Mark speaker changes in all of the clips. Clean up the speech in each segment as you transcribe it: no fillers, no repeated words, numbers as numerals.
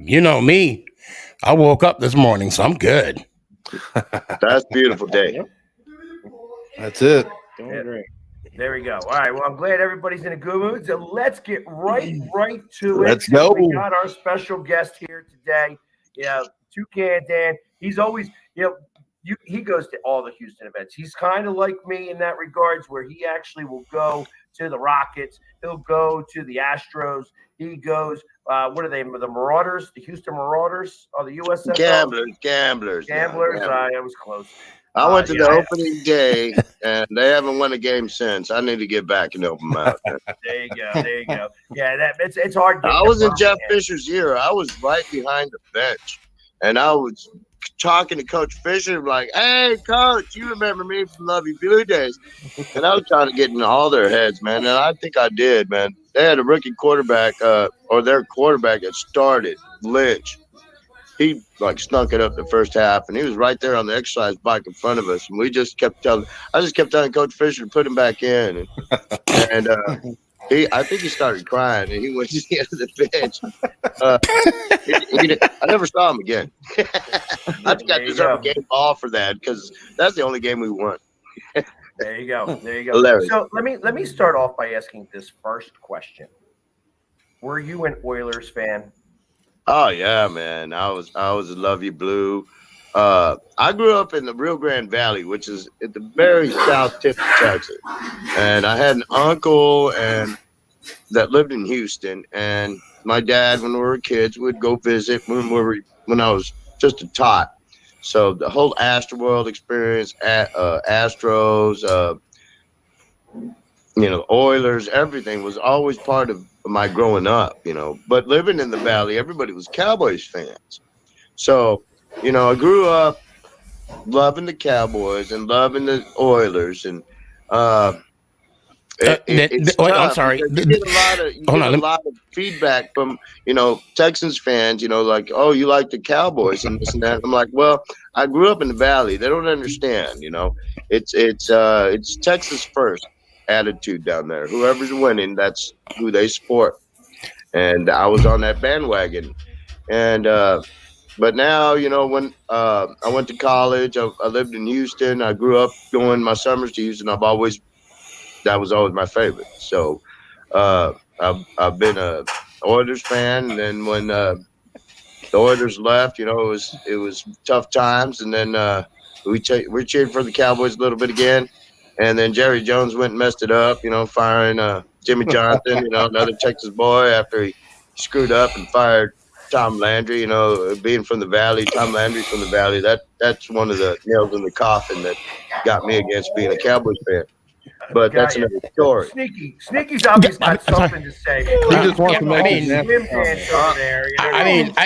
Speaker 1: You know me. I woke up this morning, so I'm good.
Speaker 2: That's a beautiful day.
Speaker 3: That's it.
Speaker 4: Doing great. There we go. All right. Well, I'm glad everybody's in a good mood. So let's get right to it.
Speaker 3: Let's go.
Speaker 4: We got our special guest here today. Toucan Dan. He's always, he goes to all the Houston events. He's kind of like me in that regards, where he actually will go to the Rockets. He'll go to the Astros. He goes. What are they? The Marauders, the Houston Marauders, or the USFL?
Speaker 2: Gamblers.
Speaker 4: I was close.
Speaker 2: I went to the opening day, and they haven't won a game since. I need to get back and help them out.
Speaker 4: There you go. Yeah, it's hard.
Speaker 2: I was in Jeff Fisher's year. I was right behind the bench, and I was talking to Coach Fisher like, "Hey, Coach, you remember me from Lovey Blue Days?" And I was trying to get in all their heads, man, and I think I did, man. They had a rookie quarterback, or their quarterback that started, Lynch. He snuck it up the first half, and he was right there on the exercise bike in front of us. And I just kept telling Coach Fisher to put him back in. And I think he started crying, and he went to the end of the bench. I never saw him again. I think I deserve a game ball for that, because that's the only game we won.
Speaker 4: There you go.
Speaker 2: Hilarious.
Speaker 4: So let me start off by asking this first question. Were you an Oilers fan?
Speaker 2: Oh yeah, man. I was a Lovey Blue. I grew up in the Rio Grande Valley, which is at the very south tip of Texas. And I had an uncle that lived in Houston, and my dad, when we were kids, would go visit when I was just a tot. So the whole Astroworld experience, Astros, Oilers, everything was always part of my growing up, But living in the Valley, everybody was Cowboys fans. So, I grew up loving the Cowboys and loving the Oilers, and it's tough.
Speaker 1: I'm sorry.
Speaker 2: You get a lot of feedback from Texans fans. Like, oh, you like the Cowboys and this and that. I'm like, well, I grew up in the Valley. They don't understand. It's Texas first attitude down there. Whoever's winning, that's who they support. And I was on that bandwagon. And but now, when I went to college, I lived in Houston. I grew up going my summers to Houston. That was always my favorite. So I've been a Oilers fan, and then when the Oilers left, it was tough times, and then we cheered for the Cowboys a little bit again, and then Jerry Jones went and messed it up, firing Jimmy Johnson, another Texas boy, after he screwed up and fired Tom Landry. Being from the Valley, Tom Landry from the Valley, that's one of the nails in the coffin that got me against being a Cowboys fan. But that's another story.
Speaker 4: Sneaky's obviously got something to say.
Speaker 3: He just wants to make
Speaker 4: Swim pants over there. We're having
Speaker 2: It's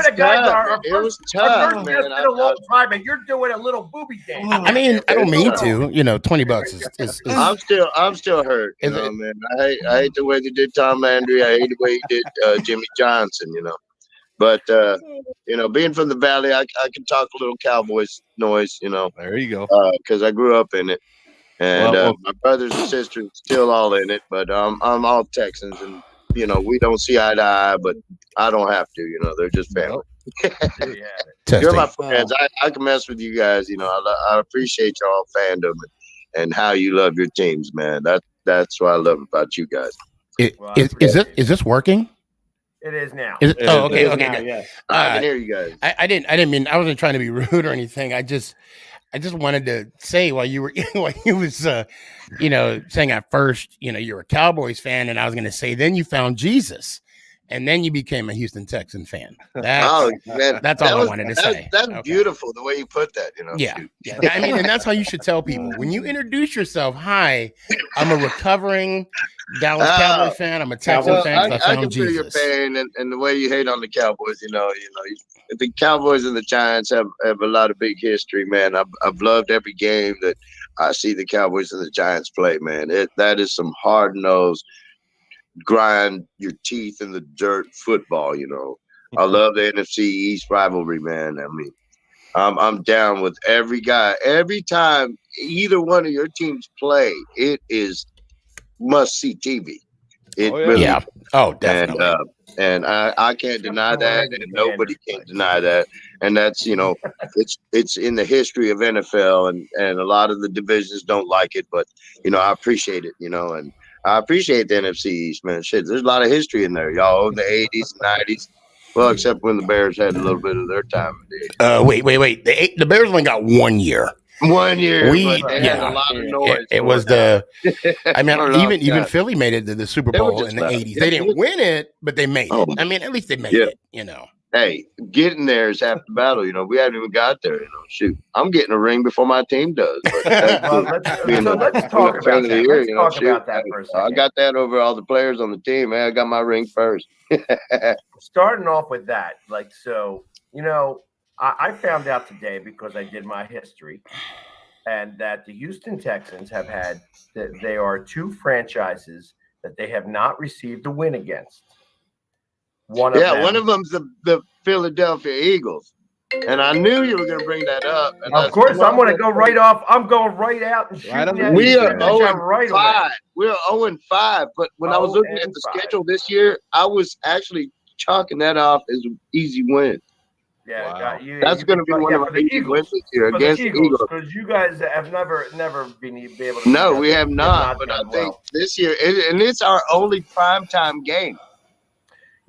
Speaker 4: a guy.
Speaker 2: tough. It was tough,
Speaker 4: Our
Speaker 2: man.
Speaker 4: first guest in a long time, and you're doing a little booby dance.
Speaker 1: I don't mean to. $20 is
Speaker 2: I'm still hurt, man. I hate the way they did Tom Landry. I hate the way he did Jimmy Johnson, But being from the Valley, I can talk a little Cowboys noise,
Speaker 3: There you go.
Speaker 2: because I grew up in it, and my brothers and sisters still all in it. But I'm all Texans, and we don't see eye to eye, but I don't have to. They're just family. You're my friends. I can mess with you guys. I appreciate y'all fandom and how you love your teams, man. That's what I love about you guys.
Speaker 1: Is this working?
Speaker 4: It is now.
Speaker 1: Okay.
Speaker 4: Yes.
Speaker 2: I can hear you guys.
Speaker 1: I didn't mean, I wasn't trying to be rude or anything. I just wanted to say while you was saying at first, you're a Cowboys fan, and I was going to say then you found Jesus, and then you became a Houston Texan fan. That's all I wanted to say.
Speaker 2: That's beautiful the way you put that.
Speaker 1: Yeah. I mean, and that's how you should tell people when you introduce yourself. Hi, I'm a recovering Dallas Cowboys fan. I'm a Texan fan. I
Speaker 2: can feel your pain and the way you hate on the Cowboys. The Cowboys and the Giants have a lot of big history, man. I've loved every game that I see the Cowboys and the Giants play, man. That is some hard-nosed, grind your teeth in the dirt football. I love the NFC East rivalry, man. I mean, I'm down with every guy. Every time either one of your teams play, it is must-see TV. It
Speaker 3: Oh, yeah.
Speaker 2: really
Speaker 1: Yeah. Oh, definitely.
Speaker 2: and I can't deny that, and nobody can deny that. And that's, you know, it's in the history of NFL, and a lot of the divisions don't like it, but you know, I appreciate it, you know, and I appreciate the NFC East, man. Shit, there's a lot of history in there. Y'all own the 80s and 90s. Well, except when the Bears had a little bit of their time.
Speaker 1: Wait. The Bears only got 1 year.
Speaker 2: 1 year, but they had a
Speaker 1: yeah.
Speaker 2: lot of noise.
Speaker 1: It was the. I mean,
Speaker 2: For a long
Speaker 1: even
Speaker 2: time.
Speaker 1: Philly made it to the Super
Speaker 2: They were
Speaker 1: Bowl
Speaker 2: just
Speaker 1: in the
Speaker 2: loud.
Speaker 1: 80s.
Speaker 2: Yeah,
Speaker 1: They didn't win it, but they made
Speaker 2: Oh,
Speaker 1: it. I mean, at least they made
Speaker 2: yeah.
Speaker 1: it. You know.
Speaker 2: Hey, getting there is half the battle. You know, we haven't even got there. You know, shoot, I'm getting a ring before my team does. But that's
Speaker 4: Well, let's talk about that. Let's talk about that for a second.
Speaker 2: I got that over all the players on the team. Man, I got my ring first.
Speaker 4: Starting off with that, like, so, you know, I found out today because I did my history, and that the Houston Texans have had that they are two franchises that they have not received a win against. One of
Speaker 2: them's the Philadelphia Eagles. And I knew you were going to bring that up. And
Speaker 4: of course, I'm going to go right off. I'm going right out and shooting that.
Speaker 2: We are 0-5.
Speaker 4: Right,
Speaker 2: we're 0-5. But when I was looking at the schedule this year, I was actually chalking that off as an easy win.
Speaker 4: Yeah,
Speaker 2: wow. That's going to be one of my easy wins this year against the Eagles.
Speaker 4: Because you guys have never been able to.
Speaker 2: No, we have not. But I think this year, and it's our only primetime game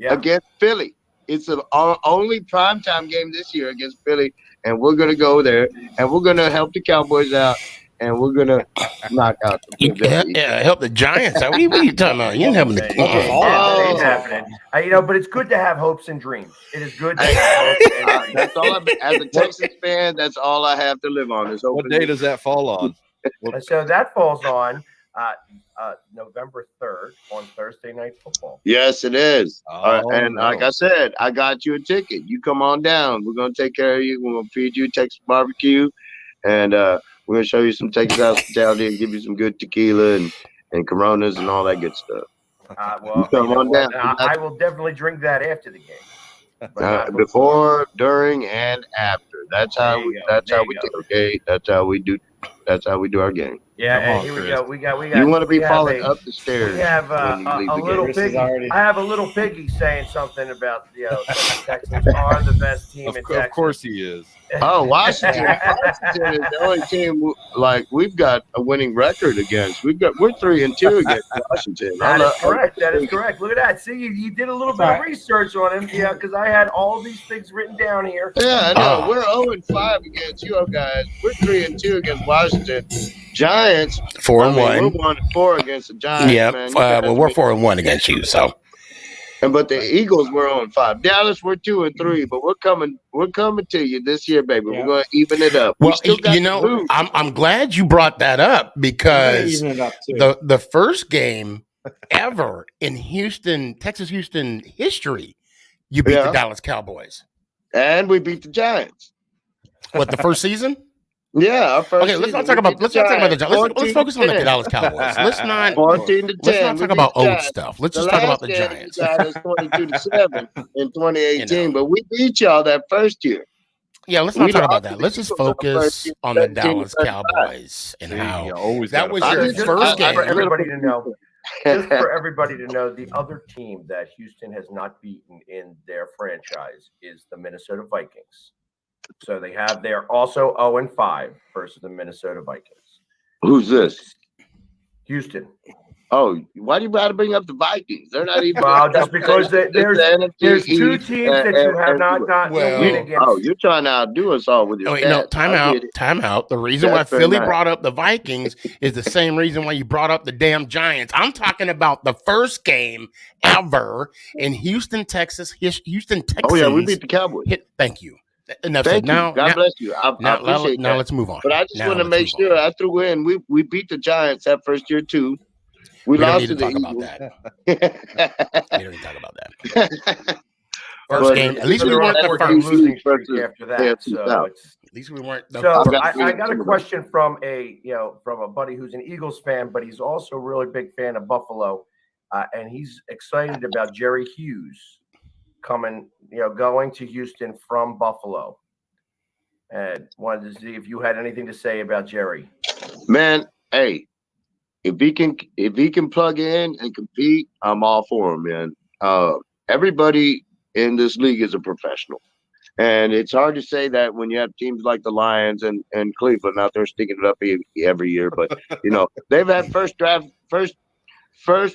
Speaker 2: against Philly. It's our only primetime game this year against Philly, and we're going to go there, and we're going to help the Cowboys out, and we're going to knock out the
Speaker 1: help the Giants out. What are you talking about? You ain't having the
Speaker 4: ain't happening. You know, but it's good to have hopes and dreams. It is good to have hopes and dreams.
Speaker 2: That's all as a Texans fan, that's all I have to live on. Is
Speaker 3: what day does that fall on?
Speaker 4: So that falls on November 3rd on Thursday Night Football.
Speaker 2: Yes, it is. And
Speaker 3: no.
Speaker 2: like I said, I got you a ticket. You come on down. We're going to take care of you. We're going to feed you Texas barbecue. And we're going to show you some Texas hospitality and give you some good tequila and Coronas and all that good stuff.
Speaker 4: Well, come on down. I will definitely drink that after the game.
Speaker 2: Before, during, and after. That's how we tailgate. That's how we do. That's how we do our game.
Speaker 4: Yeah, and here we go. We got.
Speaker 2: You want to be falling up the stairs.
Speaker 4: We have a little piggy. I have a little piggy saying something about the Texans are the best team in Texas.
Speaker 3: Of course he is.
Speaker 2: Oh, Washington. Washington is the only team like we've got a winning record against. We're 3-2 against Washington.
Speaker 4: That is correct. That is correct. Look at that. See, you did a little bit of research on him. Yeah, because I had all these things written down here.
Speaker 2: Yeah, I know. We're 0-5 against you guys. We're 3-2 against Washington. Giants
Speaker 1: 4-1.
Speaker 2: We're 1-4 against the Giants.
Speaker 1: Yeah,
Speaker 2: man.
Speaker 1: well, we're 4-1 against you. So,
Speaker 2: but the Eagles were 0-5. Dallas, we're 2-3. But we're coming to you this year, baby. Yeah. We're going to even it up.
Speaker 1: Well, you know, I'm glad you brought that up because the first game ever in Texas Houston history, you beat the Dallas Cowboys,
Speaker 2: and we beat the Giants.
Speaker 1: What, the first season?
Speaker 2: Yeah, our first
Speaker 1: okay, let's not talk about the Giants. Let's focus on the Dallas Cowboys. Let's not
Speaker 2: 14-10.
Speaker 1: Let's not talk about old stuff. Let's just talk about the Giants.
Speaker 2: 22-7 in 2018, but we beat y'all that first year.
Speaker 1: Yeah, let's not talk about that. Let's just focus on the Dallas Cowboys and how that was your first game.
Speaker 4: For everybody to know. Just for everybody to know, the other team that Houston has not beaten in their franchise is the Minnesota Vikings. So they're also 0-5 versus the Minnesota Vikings.
Speaker 2: Who's this?
Speaker 4: Houston.
Speaker 2: Oh, why do you got to bring up the Vikings? They're not even.
Speaker 4: Well, just because there's two teams that you have not gotten win against.
Speaker 2: Oh, you're trying to outdo us all with your stats.
Speaker 1: No, time out. The reason why Philly brought up the Vikings is the same reason why you brought up the damn Giants. I'm talking about the first game ever in Houston, Texas. Houston, Texas.
Speaker 2: Oh yeah, we beat the Cowboys.
Speaker 1: Thank you.
Speaker 2: Enough said. Now, God bless you. I appreciate
Speaker 1: now let's move on.
Speaker 2: But I just want to make sure I threw in. We beat the Giants that first year too. We lost to the Eagles.
Speaker 1: We don't need to talk about that. First game. At least we weren't the first
Speaker 4: losing streak after that. So
Speaker 1: at least we weren't.
Speaker 4: So I got a question from a buddy who's an Eagles fan, but he's also a really big fan of Buffalo, and he's excited about Jerry Hughes going to Houston from Buffalo. And wanted to see if you had anything to say about Jerry.
Speaker 2: Man, hey, if he can plug in and compete, I'm all for him, man. Everybody in this league is a professional. And it's hard to say that when you have teams like the Lions and Cleveland out there sticking it up every year. But they've had first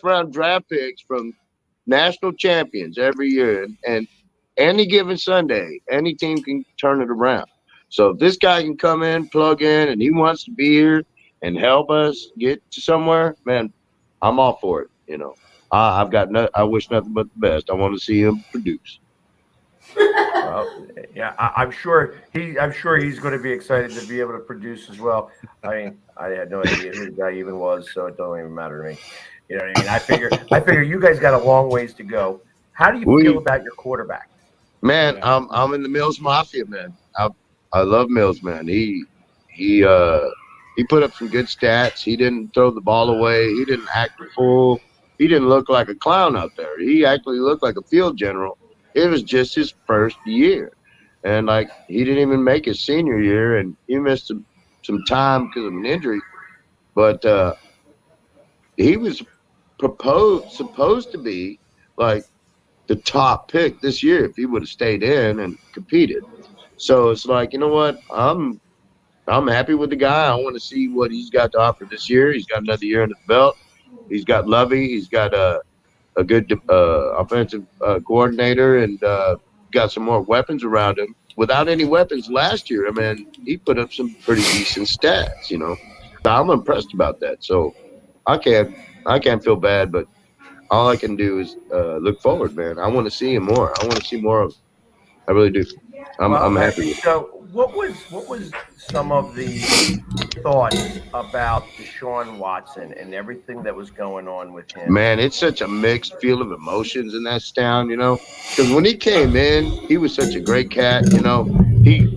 Speaker 2: round draft picks from national champions every year, and any given Sunday, any team can turn it around. So if this guy can come in, plug in, and he wants to be here and help us get to somewhere, man, I'm all for it. I wish nothing but the best. I want to see him produce.
Speaker 4: Well, yeah, I'm sure he's going to be excited to be able to produce as well. I mean, I had no idea who the guy even was, so it don't even matter to me. You know what I mean? I figure you guys got a long ways to go. How do you feel about your quarterback?
Speaker 2: Man, I'm in the Mills Mafia, man. I love Mills, man. He put up some good stats. He didn't throw the ball away. He didn't act a fool. He didn't look like a clown out there. He actually looked like a field general. It was just his first year, and like he didn't even make his senior year, and he missed some time because of an injury. But he was supposed to be like the top pick this year if he would have stayed in and competed. So it's like, you know what? I'm happy with the guy. I want to see what he's got to offer this year. He's got another year in his belt. He's got Lovey. He's got a good offensive coordinator, and got some more weapons around him. Without any weapons last year, I mean, he put up some pretty decent stats. I'm impressed about that. So I can't feel bad, but all I can do is look forward, man. I want to see him more. I want to see more of him. I really do. I'm happy.
Speaker 4: So what was some of the thoughts about Deshaun Watson and everything that was going on with him?
Speaker 2: Man, it's such a mixed feel of emotions in that town, because when he came in, he was such a great cat. He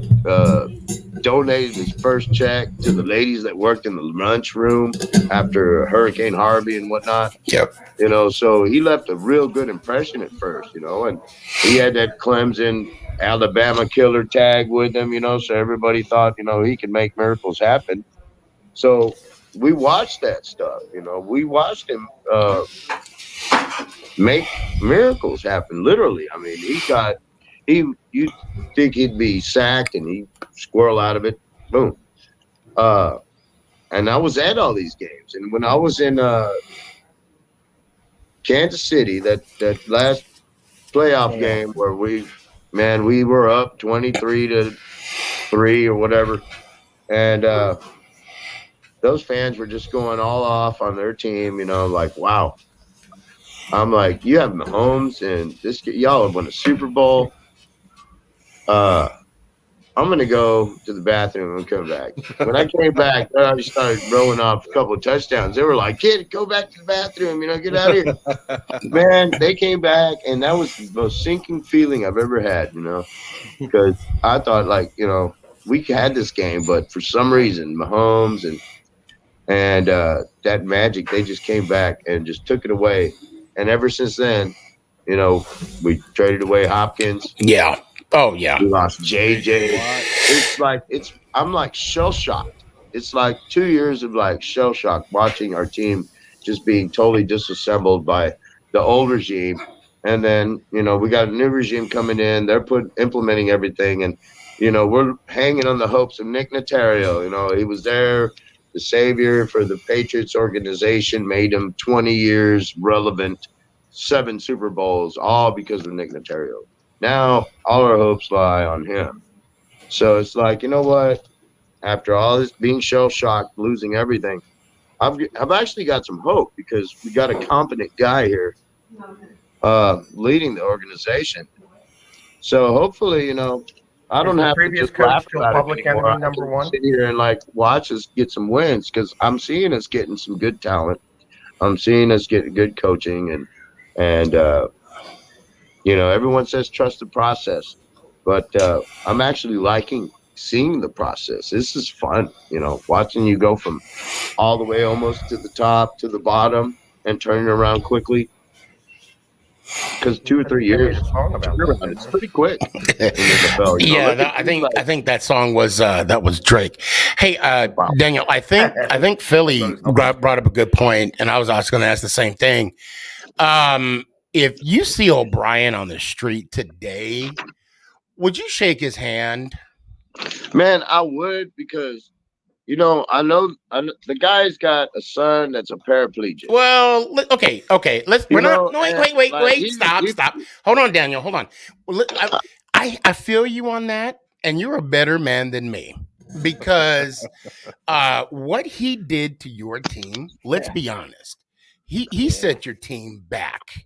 Speaker 2: donated his first check to the ladies that worked in the lunchroom after Hurricane Harvey and whatnot.
Speaker 1: Yep.
Speaker 2: So he left a real good impression at first, and he had that Clemson Alabama killer tag with him, so everybody thought, he could make miracles happen. So we watched that stuff, we watched him make miracles happen, literally. I mean, you'd think he'd be sacked and he'd squirrel out of it, boom. And I was at all these games. And when I was in Kansas City, that last playoff game where we were up 23-3 or whatever, and those fans were just going all off on their team, like, wow. I'm like, you have Mahomes and y'all have won a Super Bowl. I'm gonna go to the bathroom and come back. When I came back, I already started rolling off a couple of touchdowns. They were like, "Kid, go back to the bathroom, get out of here." Man, they came back, and that was the most sinking feeling I've ever had, because I thought, like, we had this game, but for some reason, Mahomes and that magic, they just came back and just took it away. And ever since then, we traded away Hopkins.
Speaker 1: Yeah. Oh yeah.
Speaker 2: We lost JJ. I'm like shell shocked. It's like 2 years of like shell shock watching our team just being totally disassembled by the old regime. And then, we got a new regime coming in. They're implementing everything. And, we're hanging on the hopes of Nick Notario. He was there, the savior for the Patriots organization, made him 20 years relevant, 7 Super Bowls, all because of Nick Notario. Now, all our hopes lie on him. So it's like, you know what? After all this being shell-shocked, losing everything, I've actually got some hope because we got a competent guy here leading the organization. So hopefully, I don't have to just laugh about it anymore. I can sit here and like watch us get some wins because I'm seeing us getting some good talent. I'm seeing us getting good coaching and everyone says trust the process, but I'm actually liking seeing the process. This is fun, watching you go from all the way almost to the top to the bottom and turning around quickly. because 2 or 3 years,
Speaker 4: Song about that.
Speaker 2: it's pretty quick. In the NFL, you know?
Speaker 1: Yeah,
Speaker 2: Look at
Speaker 1: I
Speaker 2: teams like-
Speaker 1: think that song was Drake. Hey, Daniel, I think Philly brought up a good point, and I was going to ask the same thing. If you see O'Brien on the street today, would you shake his hand?
Speaker 2: Man, I would, because you know, I know the guy's got a son that's a paraplegic.
Speaker 1: Well, okay. Let's.
Speaker 2: You
Speaker 1: We're
Speaker 2: know,
Speaker 1: not. Wait.
Speaker 2: like,
Speaker 1: Stop. Hold on, Daniel. Hold on. Well, I feel you on that, and you're a better man than me, because what he did to your team. Let's be honest. He set your team back.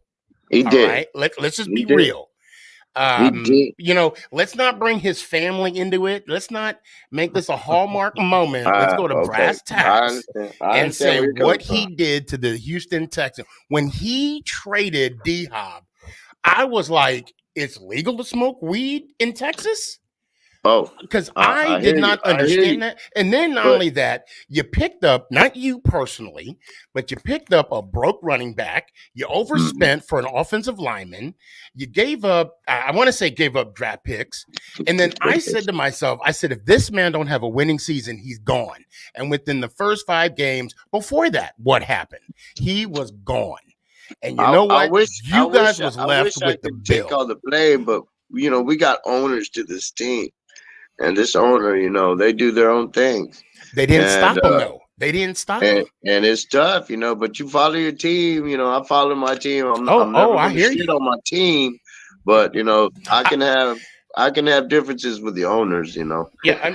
Speaker 2: He
Speaker 1: All
Speaker 2: did.
Speaker 1: right. Let's just be
Speaker 2: did.
Speaker 1: real.
Speaker 2: He did.
Speaker 1: You know, let's not bring his family into it. Let's not make this a Hallmark moment. Let's go to
Speaker 2: Okay.
Speaker 1: brass tacks
Speaker 2: I
Speaker 1: and say
Speaker 2: understand
Speaker 1: what he did to the Houston Texans when he traded D-Hop. I was like, it's legal to smoke weed in Texas?
Speaker 2: Oh,
Speaker 1: Because
Speaker 2: I
Speaker 1: I did
Speaker 2: hear
Speaker 1: not
Speaker 2: you. I hear
Speaker 1: understand
Speaker 2: you.
Speaker 1: that. And then not
Speaker 2: But-
Speaker 1: only that, you picked up, not you personally, but you picked up a broke running back. You overspent for an offensive lineman. You gave up, I want to say gave up draft picks. And then I said to myself, if this man don't have a winning season, he's gone. And within the first 5 games before that, what happened? He was gone. And you know what? You guys was left with the bill.
Speaker 2: Take all the blame, but you know, we got owners to this team. And this owner, you know, they do their own things.
Speaker 1: They didn't stop him, though. They didn't stop him.
Speaker 2: And it's tough, you know, but you follow your team. You know, I follow my team. I'm never
Speaker 1: I hear
Speaker 2: shit
Speaker 1: you.
Speaker 2: on my team, but you know, I can have differences with the owners. You know.
Speaker 1: Yeah,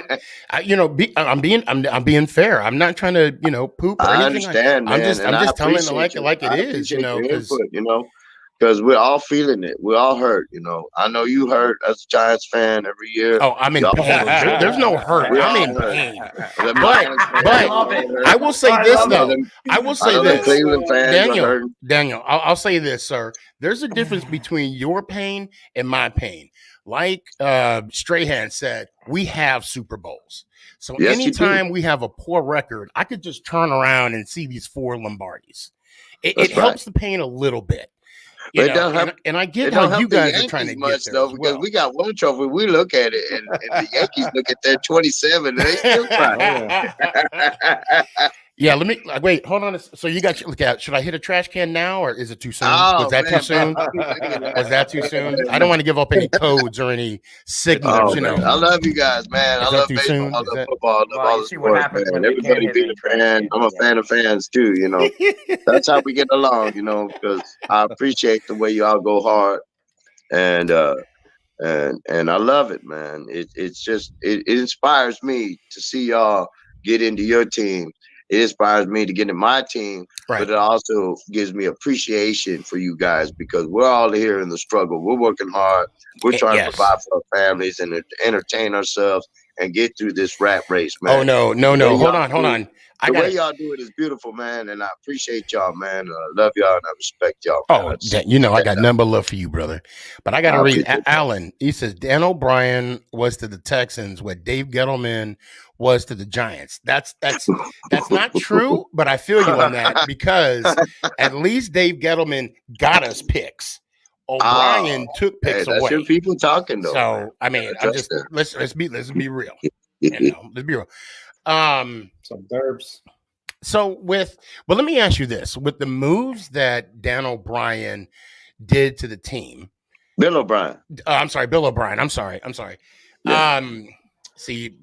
Speaker 1: I'm being fair. I'm not trying to poop or
Speaker 2: I
Speaker 1: anything.
Speaker 2: understand, man.
Speaker 1: I'm just telling it like it is.
Speaker 2: Because we're all feeling it. We're all hurt. You know, I know you hurt as a Giants fan every year.
Speaker 1: Oh, I'm in pain. There's no hurt. I'm in pain. But I will say this though. I will say this, Daniel. I'll say this, sir. There's a difference between your pain and my pain. Like Strahan said, we have Super Bowls. So anytime we have a poor record, I could just turn around and see these 4 Lombardis. It helps the pain a little bit. And I get how you guys are trying to get there though,
Speaker 2: because we got one trophy. We look at it, and the Yankees look at their 27, and they still cry.
Speaker 1: Yeah, let me wait. Hold on. So you got look at. Should I hit a trash can now, or is it too soon? Was that too soon? Was that too soon? I don't want to give up any codes or any signals.
Speaker 2: I love you guys, man. I love baseball. I love football. I love all the sports, man. Everybody being a fan. I'm a fan of fans too. You know, that's how we get along. You know, because I appreciate the way y'all go hard, and I love it, man. It's just it inspires me to see y'all get into your team. It inspires me to get in my team, but it also gives me appreciation for you guys, because we're all here in the struggle. We're working hard. We're trying to provide for our families and entertain ourselves and get through this rat race, man.
Speaker 1: Oh, no. Hold on.
Speaker 2: The way y'all do it is beautiful, man, and I appreciate y'all, man. I love y'all and I respect y'all.
Speaker 1: Oh, I got nothing but love for you, brother. But I got to read Alan. He says Dan O'Brien was to the Texans what Dave Gettleman was to the Giants. That's not true, but I feel you on that, because at least Dave Gettleman got us picks. O'Brien took picks away.
Speaker 2: That's your people talking though.
Speaker 1: So
Speaker 2: man.
Speaker 1: I mean, let's be real. Let's be real.
Speaker 5: Some derbs.
Speaker 1: So let me ask you this: with the moves that Dan O'Brien did to the team,
Speaker 2: Bill O'Brien.
Speaker 1: I'm sorry, Bill O'Brien. I'm sorry. Yeah. See,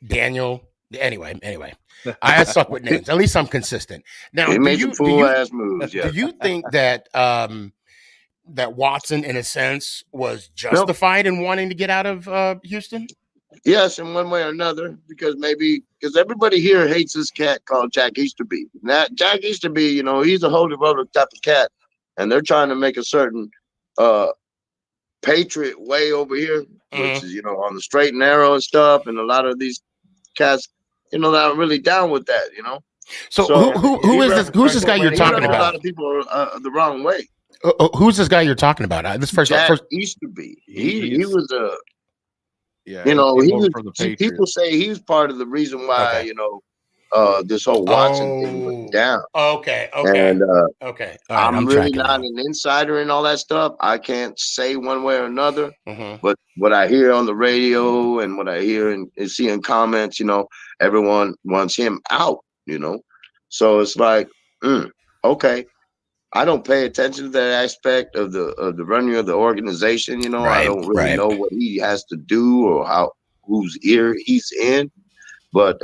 Speaker 1: Daniel. Anyway, I suck with names. At least I'm consistent. Now,
Speaker 2: he made some fool ass moves. Yeah.
Speaker 1: Do you think that that Watson, in a sense, was justified in wanting to get out of Houston?
Speaker 2: Yes, in one way or another, because everybody here hates this cat called Jack Easterby. Now, Jack Easterby, you know, he's a holy roller type of cat, and they're trying to make a certain patriot way over here, which is, you know, on the straight and narrow and stuff, and a lot of these cats, you know, that are really down with that, you know.
Speaker 1: So who is this? Who's this guy you're talking about?
Speaker 2: A lot of people are the wrong way.
Speaker 1: Who's this guy you're talking about?
Speaker 2: Jack Easterby. He was a. Yeah, you know, people say he's part of the reason why, you know, this whole Watson thing went down.
Speaker 1: Okay.
Speaker 2: And
Speaker 1: Okay. All right,
Speaker 2: I'm really not an insider in all that stuff. I can't say one way or another. But what I hear on the radio and what I hear and see in comments, everyone wants him out. So it's like, okay. I don't pay attention to that aspect of the running of the organization. I don't really know what he has to do or whose ear he's in, but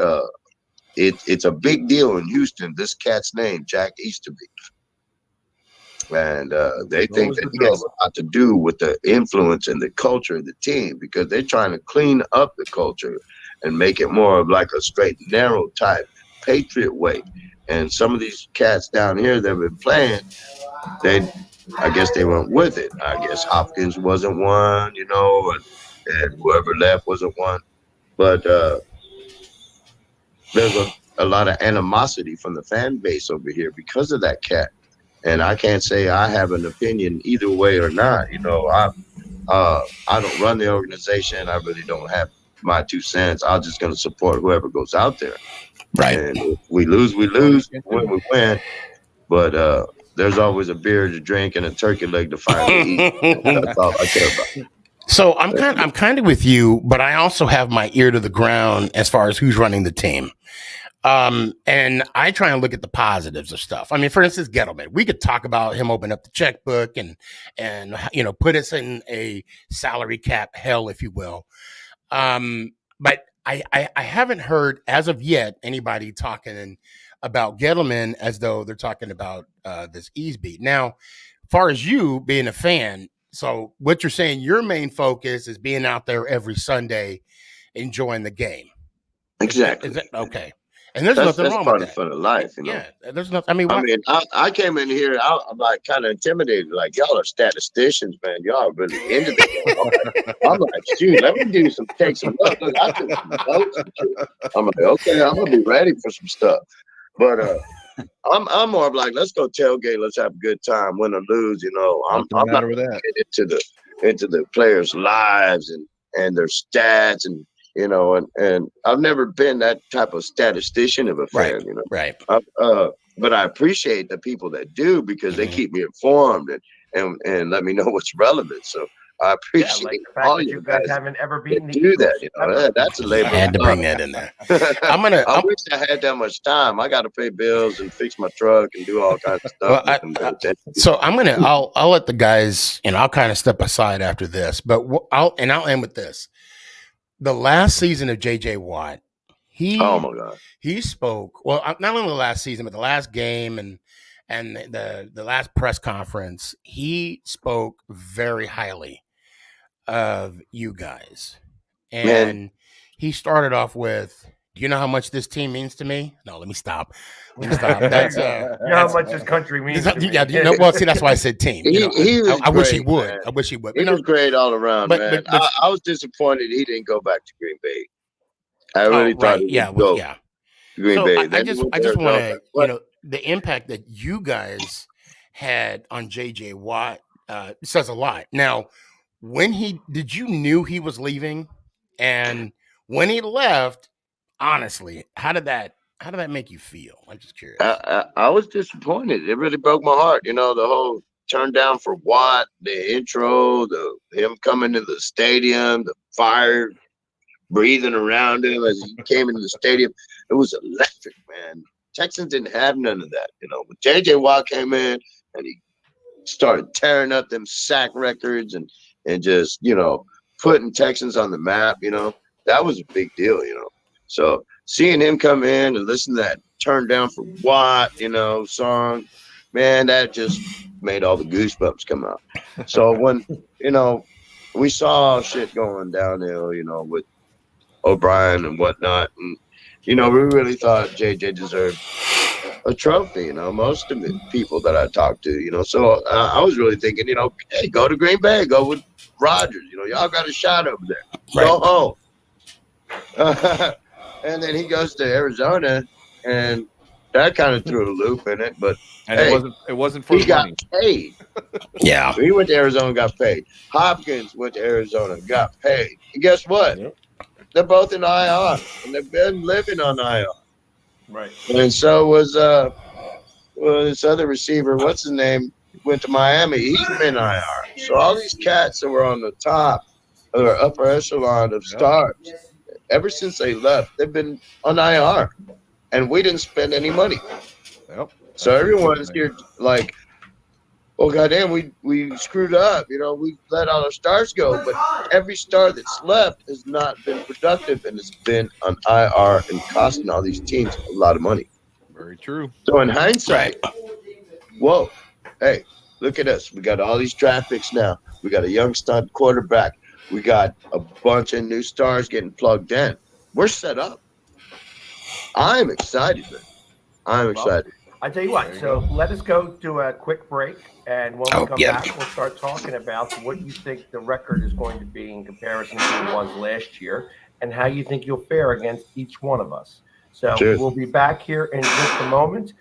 Speaker 2: it's a big deal in Houston. This cat's name, Jack Easterby, and they think that he has a lot to do with the influence and the culture of the team because they're trying to clean up the culture and make it more of like a straight and narrow type Patriot way. And some of these cats down here that have been playing, I guess they went with it. I guess Hopkins wasn't one, and whoever left wasn't one. But there's a lot of animosity from the fan base over here because of that cat. And I can't say I have an opinion either way or not. I don't run the organization. I really don't have my 2 cents. I'm just going to support whoever goes out there.
Speaker 1: Right.
Speaker 2: And if we lose, we lose. When we win. But there's always a beer to drink and a turkey leg to finally eat. That's all I care about.
Speaker 1: So I'm kind of with you, but I also have my ear to the ground as far as who's running the team. And I try and look at the positives of stuff. I mean, for instance, Gettleman, we could talk about him opening up the checkbook and put us in a salary cap hell, if you will. But I haven't heard as of yet anybody talking about Gettleman as though they're talking about this ease beat. Now, as far as you being a fan, so what you're saying, your main focus is being out there every Sunday, enjoying the game.
Speaker 2: Exactly.
Speaker 1: Is that okay? And there's nothing wrong with that.
Speaker 2: That's part of life,
Speaker 1: Yeah, there's nothing.
Speaker 2: I came in here, I'm like kind of intimidated. Like, y'all are statisticians, man. Y'all are really into this. I'm like, shoot, let me take some notes. Look, I took some notes. I'm like, okay, I'm gonna be ready for some stuff. But I'm more of like, let's go tailgate, let's have a good time, win or lose. I'm not
Speaker 3: with that.
Speaker 2: into the players' lives and their stats and. And I've never been that type of statistician of a fan,
Speaker 1: Right.
Speaker 2: But I appreciate the people that do because they keep me informed and let me know what's relevant. So I appreciate
Speaker 4: like the fact that you guys haven't ever beaten the
Speaker 2: do that. That's a labor.
Speaker 1: I had to bring that in there.
Speaker 2: I wish I had that much time. I got to pay bills and fix my truck and do all kinds of stuff.
Speaker 1: So I'll let the guys, I'll kind of step aside after this, but I'll end with this. The last season of J.J. Watt,
Speaker 2: oh my God,
Speaker 1: he spoke. Well, not only the last season, but the last game and the last press conference, he spoke very highly of you guys. And he started off with, "Do you know how much this team means to me?" No, let me stop. That's
Speaker 4: how much this country means.
Speaker 1: Yeah, well, see, that's why I said team. I wish he would. Man. I wish he would.
Speaker 2: He was great all around, man. But I was disappointed he didn't go back to Green Bay. I really thought he would go to Green Bay.
Speaker 1: I just want to, the impact that you guys had on J.J. Watt says a lot. Now, did you knew he was leaving, and when he left, honestly, how did that make you feel? I'm just curious.
Speaker 2: I was disappointed. It really broke my heart. The whole turn down for Watt, the intro, him coming to the stadium, the fire breathing around him as he came into the stadium. It was electric, man. Texans didn't have none of that. When J.J. Watt came in and he started tearing up them sack records and just, putting Texans on the map, that was a big deal, So seeing him come in and listen to that Turn Down for Watt, song, man, that just made all the goosebumps come out. So when, we saw shit going downhill, with O'Brien and whatnot, and, we really thought JJ deserved a trophy, most of the people that I talked to, so I was really thinking, hey, go to Green Bay, go with Rodgers, y'all got a shot over there, go home. And then he goes to Arizona, and that kind of threw a loop in it. But
Speaker 3: it wasn't for
Speaker 2: he got paid.
Speaker 1: Yeah,
Speaker 2: he went to Arizona, got paid. Hopkins went to Arizona, got paid. And guess what? Yep. They're both in IR, and they've been living on IR.
Speaker 4: Right.
Speaker 2: And so was this other receiver. What's his name? Went to Miami. He's been IR. So all these cats that were on the top or upper echelon of stars, ever since they left, they've been on IR, and we didn't spend any money.
Speaker 3: Yep.
Speaker 2: So everyone's here like, oh goddamn, we screwed up. You know, we let all our stars go, but every star that's left has not been productive and has been on IR and costing all these teams a lot of money.
Speaker 3: Very true.
Speaker 2: So in hindsight, whoa, hey, look at us. We got all these draft picks now. We got a young stud quarterback. We got a bunch of new stars getting plugged in. We're set up. I'm excited, man. I'm excited.
Speaker 4: I tell you what, so let us go to a quick break, and when we come back, we'll start talking about what you think the record is going to be in comparison to the ones last year, and how you think you'll fare against each one of us. So we'll be back here in just a moment,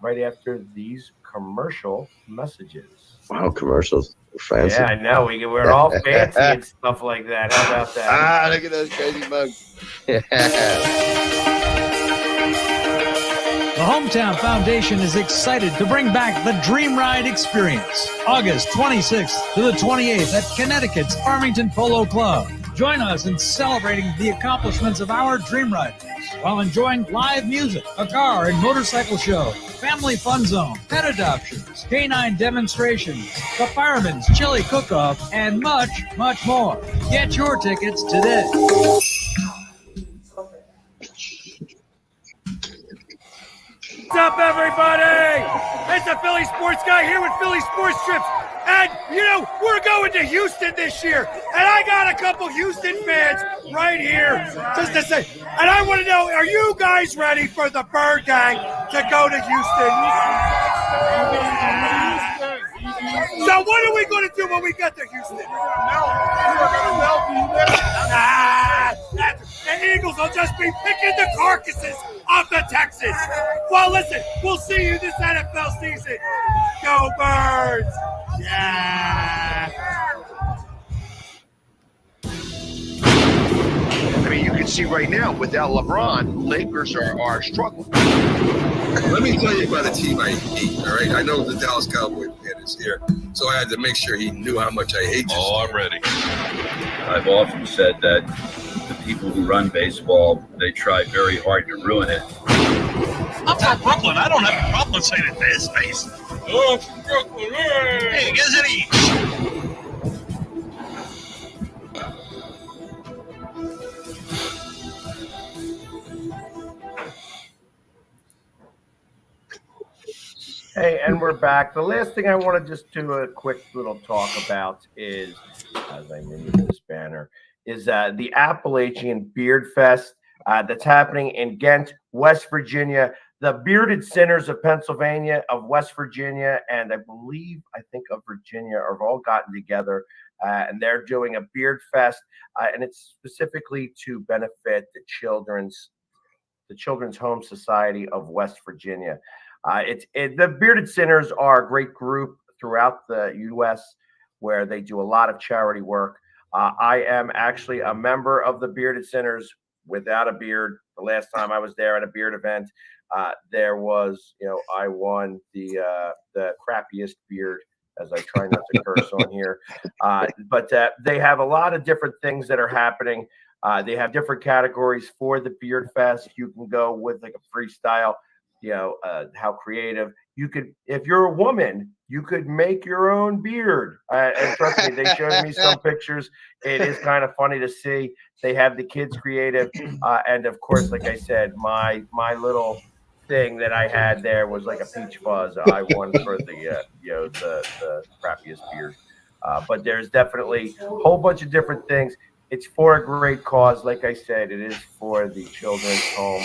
Speaker 4: right after these commercial messages.
Speaker 2: Wow, commercials. Fancy.
Speaker 4: Yeah, I know. We're all fancy and stuff like that. How about that?
Speaker 2: Look at those crazy mugs.
Speaker 6: The Hometown Foundation is excited to bring back the Dream Ride experience, August 26th to the 28th at Connecticut's Farmington Polo Club. Join us in celebrating the accomplishments of our Dream Riders while enjoying live music, a car and motorcycle show, family fun zone, pet adoptions, canine demonstrations, the Fireman's Chili Cook-Off, and much, much more. Get your tickets today.
Speaker 7: What's up, everybody? It's the Philly Sports Guy here with Philly Sports Trips. And, you know, we're going to Houston this year. And I got a couple Houston fans right here just to say, and I want to know, are you guys ready for the Bird Gang to go to Houston? So what are we going to do when we get to Houston? The Eagles will just be picking the carcasses of the Texans. Well, listen, we'll see you this NFL season. Go Birds! Yeah!
Speaker 8: I mean, you can see right now, without LeBron, Lakers are struggling.
Speaker 9: Let me tell you about the team I hate, all right? I know the Dallas Cowboys fan is here, so I had to make sure he knew how much I hate you.
Speaker 3: Oh, I'm ready.
Speaker 10: I've often said that the people who run baseball, they try very hard to ruin it.
Speaker 11: I'm from Brooklyn. I don't have a problem saying it to his face. Oh, from Brooklyn. Hey, get it each.
Speaker 4: Hey, and we're back. The last thing I want to just do a quick little talk about is, as I move this banner, is the Appalachian Beard Fest that's happening in Ghent, West Virginia. The Bearded Sinners of Pennsylvania, of West Virginia, and I think of Virginia have all gotten together, and they're doing a Beard Fest, and it's specifically to benefit the Children's Home Society of West Virginia. The Bearded Sinners are a great group throughout the U.S. where they do a lot of charity work. I am actually a member of the Bearded Sinners without a beard. The last time I was there at a beard event, there was, I won the crappiest beard, as I try not to curse on here. But they have a lot of different things that are happening. They have different categories for the Beard Fest. You can go with like a freestyle. How creative you could, if you're a woman, you could make your own beard. And trust me, they showed me some pictures. It is kind of funny to see. They have the kids creative. And of course, like I said, my little thing that I had there was like a peach fuzz. I won for the crappiest beard. But there's definitely a whole bunch of different things. It's for a great cause. Like I said, it is for the Children's Home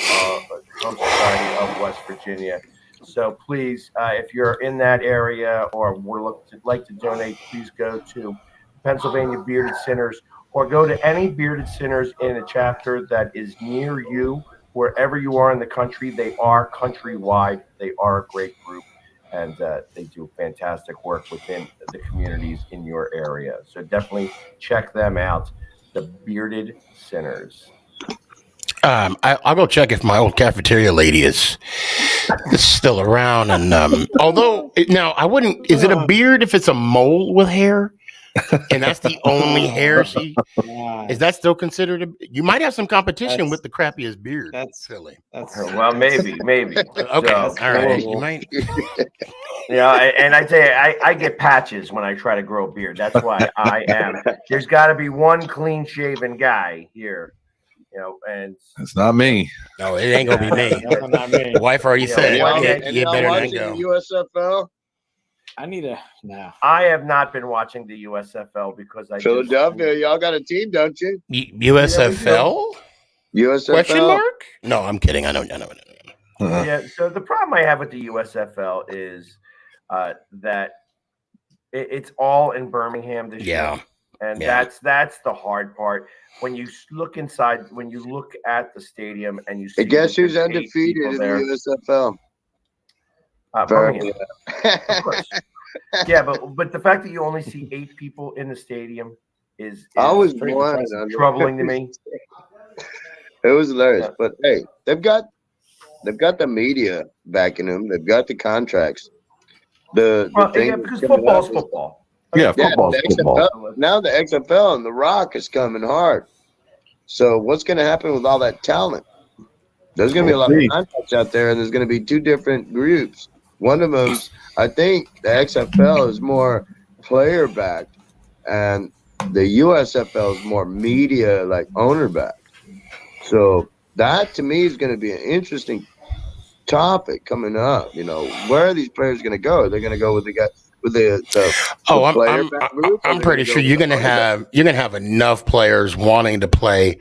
Speaker 4: Society of West Virginia. So please, if you're in that area or would like to donate, please go to Pennsylvania Bearded Sinners or go to any Bearded Sinners in a chapter that is near you, wherever you are in the country. They are countrywide. They are a great group, and they do fantastic work within the communities in your area. So definitely check them out. The Bearded Sinners.
Speaker 1: I'll go check if my old cafeteria lady is still around. And although now I wouldn't. Is it a beard if it's a mole with hair? And that's the only hair she is. That still considered a? You might have some competition with the crappiest beard.
Speaker 5: That's
Speaker 1: Philly.
Speaker 4: Well, maybe.
Speaker 1: Okay,
Speaker 4: So,
Speaker 1: all right. You might.
Speaker 4: Yeah, and I tell you, I get patches when I try to grow a beard. That's why I am. There's got to be one clean-shaven guy here, and
Speaker 3: It's not me.
Speaker 1: No, it ain't gonna be me.
Speaker 5: not me.
Speaker 1: The wife already said
Speaker 2: you
Speaker 1: better not
Speaker 2: watching
Speaker 1: go.
Speaker 2: the USFL?
Speaker 5: I need a no.
Speaker 4: I have not been watching the USFL because I
Speaker 2: Philadelphia, y'all got a team, don't you?
Speaker 1: USFL?
Speaker 2: USFL?
Speaker 1: Question mark? No, I'm kidding. I know.
Speaker 4: Yeah. So the problem I have with the USFL is that it's all in Birmingham this year. And that's the hard part. When you look inside, when you look at the stadium and you see,
Speaker 2: guess who's undefeated in the USFL?
Speaker 4: Birmingham. Of course. Yeah, but the fact that you only see 8 people in the stadium is troubling to me.
Speaker 2: It was hilarious, but hey, they've got the media backing them. They've got the contracts. Because
Speaker 4: football's football.
Speaker 3: Yeah, football's football.
Speaker 2: Now the XFL and the Rock is coming hard. So what's going to happen with all that talent? There's going to be a lot of contracts out there, and there's going to be 2 different groups. One of them, I think the XFL is more player backed, and the USFL is more media, like owner backed. So that to me is going to be an interesting topic coming up. Where are these players going to go? Are they going to go with the guy with the
Speaker 1: I'm pretty sure you're gonna have enough players wanting to play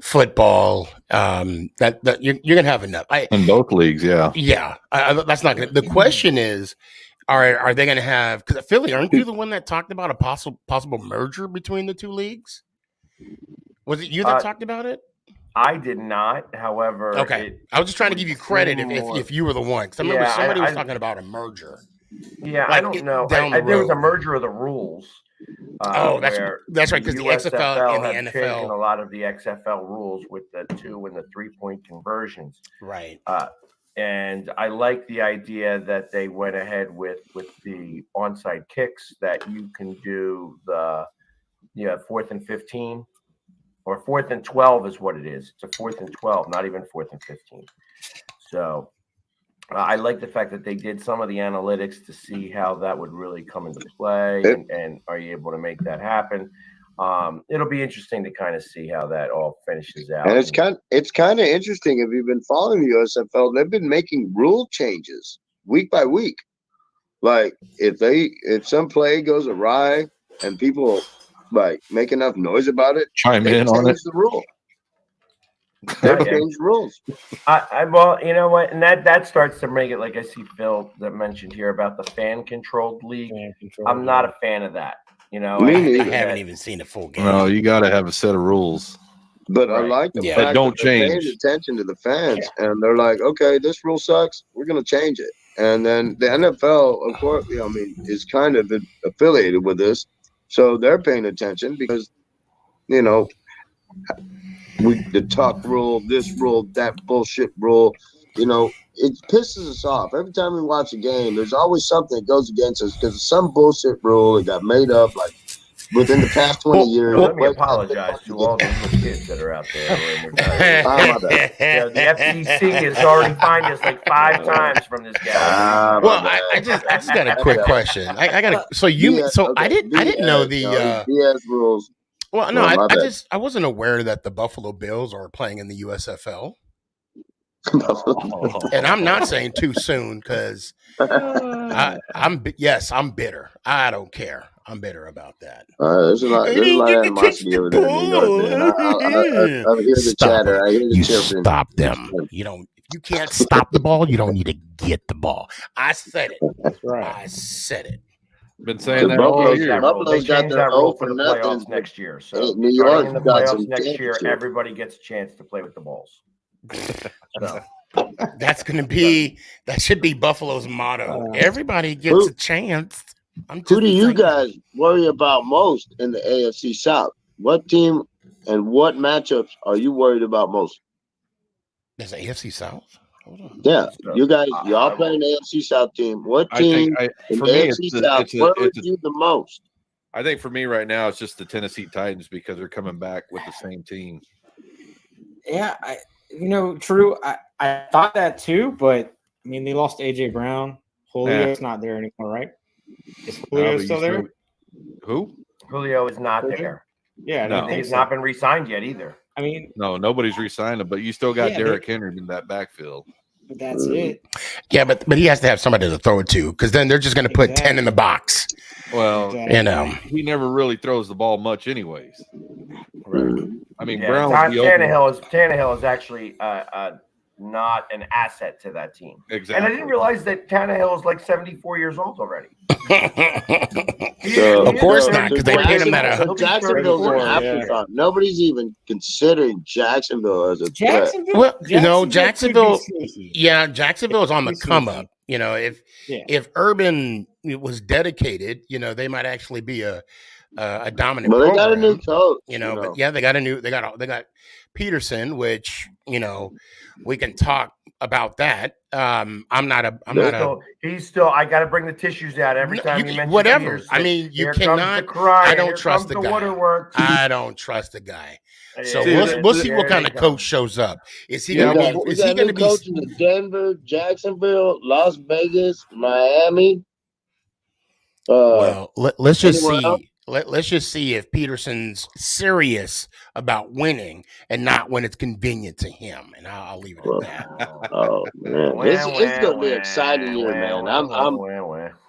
Speaker 1: football. That you're gonna have enough
Speaker 3: in both leagues.
Speaker 1: Yeah. That's not gonna. The question is, are they gonna have? Because Philly, aren't you the one that talked about a possible merger between the 2 leagues? Was it you that talked about it?
Speaker 4: I did not. However,
Speaker 1: okay, I was just trying to give you credit if you were the one, because I remember somebody was talking about a merger.
Speaker 4: Yeah, I don't know. There was a merger of the rules.
Speaker 1: That's right, because the XFL and the NFL
Speaker 4: changing a lot of the XFL rules with the 2 and the 3-point conversions.
Speaker 1: Right.
Speaker 4: And I like the idea that they went ahead with the onside kicks, that you can do the 4th and 15 or 4th and 12 is what it is. It's a 4th and 12, not even 4th and 15. So I like the fact that they did some of the analytics to see how that would really come into play, and are you able to make that happen? It'll be interesting to kind of see how that all finishes out.
Speaker 2: And it's kind of interesting if you've been following the USFL. They've been making rule changes week by week. Like if some play goes awry and people like make enough noise about it,
Speaker 3: chime in on it.
Speaker 2: The rule. They've changed rules.
Speaker 4: Well, you know what, and that starts to make it, like I see Phil that mentioned here about the fan-controlled league. I'm not a fan of that. I
Speaker 1: haven't even seen a full game.
Speaker 3: No, you got to have a set of rules.
Speaker 2: But I like the fact
Speaker 3: that don't
Speaker 2: they're
Speaker 3: change.
Speaker 2: paying attention to the fans, and they're like, okay, this rule sucks. We're going to change it. And then the NFL, of course, is kind of affiliated with this, so they're paying attention because, the talk rule, this rule, that bullshit rule, it pisses us off. Every time we watch a game, there's always something that goes against us because of some bullshit rule that got made up like within the past 20 years.
Speaker 4: Let me apologize to all the little kids that are out there. The FCC has already fined us like 5 times from this guy.
Speaker 1: I just got a quick question. I got a I didn't know the
Speaker 2: BS rules.
Speaker 1: Well, no, I wasn't aware that the Buffalo Bills are playing in the USFL. And I'm not saying too soon because I'm bitter. I don't care. I'm bitter about that.
Speaker 2: There's a lot of animosity over there in New York, man. I hear the chatter. I hear the chirping.
Speaker 1: Stop them. If you can't stop the ball, you don't need to get the ball. I said it.
Speaker 5: That's right.
Speaker 1: I said it.
Speaker 3: Been saying that all year.
Speaker 2: Buffalo's got their
Speaker 4: rule
Speaker 2: old
Speaker 4: for the
Speaker 2: nothing
Speaker 4: playoffs next year. So
Speaker 2: New York
Speaker 4: in the
Speaker 2: got
Speaker 4: playoffs
Speaker 2: some
Speaker 4: next year,
Speaker 2: championship.
Speaker 4: everybody gets a chance to play with the balls. So.
Speaker 2: That
Speaker 1: should be Buffalo's motto. Everybody gets a chance.
Speaker 2: Who do you guys worry about most in the AFC South? What team and what matchups are you worried about most?
Speaker 1: There's an AFC South. Hold on.
Speaker 2: Yeah, you guys, y'all playing the AFC South team. What team in the AFC South worries you the most?
Speaker 3: I think for me right now, it's just the Tennessee Titans because they're coming back with the same team.
Speaker 5: Yeah, true. I thought that too, but I mean, they lost AJ Brown. Julio's not there anymore, right? Is Julio still there?
Speaker 3: Who?
Speaker 4: Julio is not there.
Speaker 5: Yeah,
Speaker 3: no.
Speaker 4: He's not been re-signed yet either.
Speaker 5: I mean,
Speaker 3: no, nobody's re-signed him, but you still got Derrick Henry in that backfield.
Speaker 5: But that's it.
Speaker 1: Yeah, but he has to have somebody to throw it to because then they're just going to put 10 in the box.
Speaker 3: Well,
Speaker 1: he
Speaker 3: never really throws the ball much, anyways. Right. I mean,
Speaker 4: Tannehill is actually not an asset to that team.
Speaker 3: Exactly.
Speaker 4: And I didn't realize that Tannehill is like 74 years old already.
Speaker 1: Of course not, because they paid him that.
Speaker 2: Jacksonville's an afterthought. Nobody's even considering Jacksonville as a threat.
Speaker 1: Well, Jacksonville. Yeah, Jacksonville is on the come up. If Urban was dedicated, they might actually be a dominant.
Speaker 2: Well, they
Speaker 1: program,
Speaker 2: got a new coach.
Speaker 1: But yeah, they got Peterson, which we can talk about that. I got
Speaker 4: to bring the tissues out every time you mention
Speaker 1: whatever.
Speaker 4: Peterson.
Speaker 1: I mean, you cannot. I don't trust the guy. I don't trust the guy. So we'll see what kind of coach shows up. Is he going to be? Is he going to be
Speaker 2: coaching in Denver, Jacksonville, Las Vegas, Miami?
Speaker 1: Well, let's just see. Let's just see if Peterson's serious about winning and not when it's convenient to him. And I'll leave it at that.
Speaker 2: Oh man, it's gonna be an exciting year, man.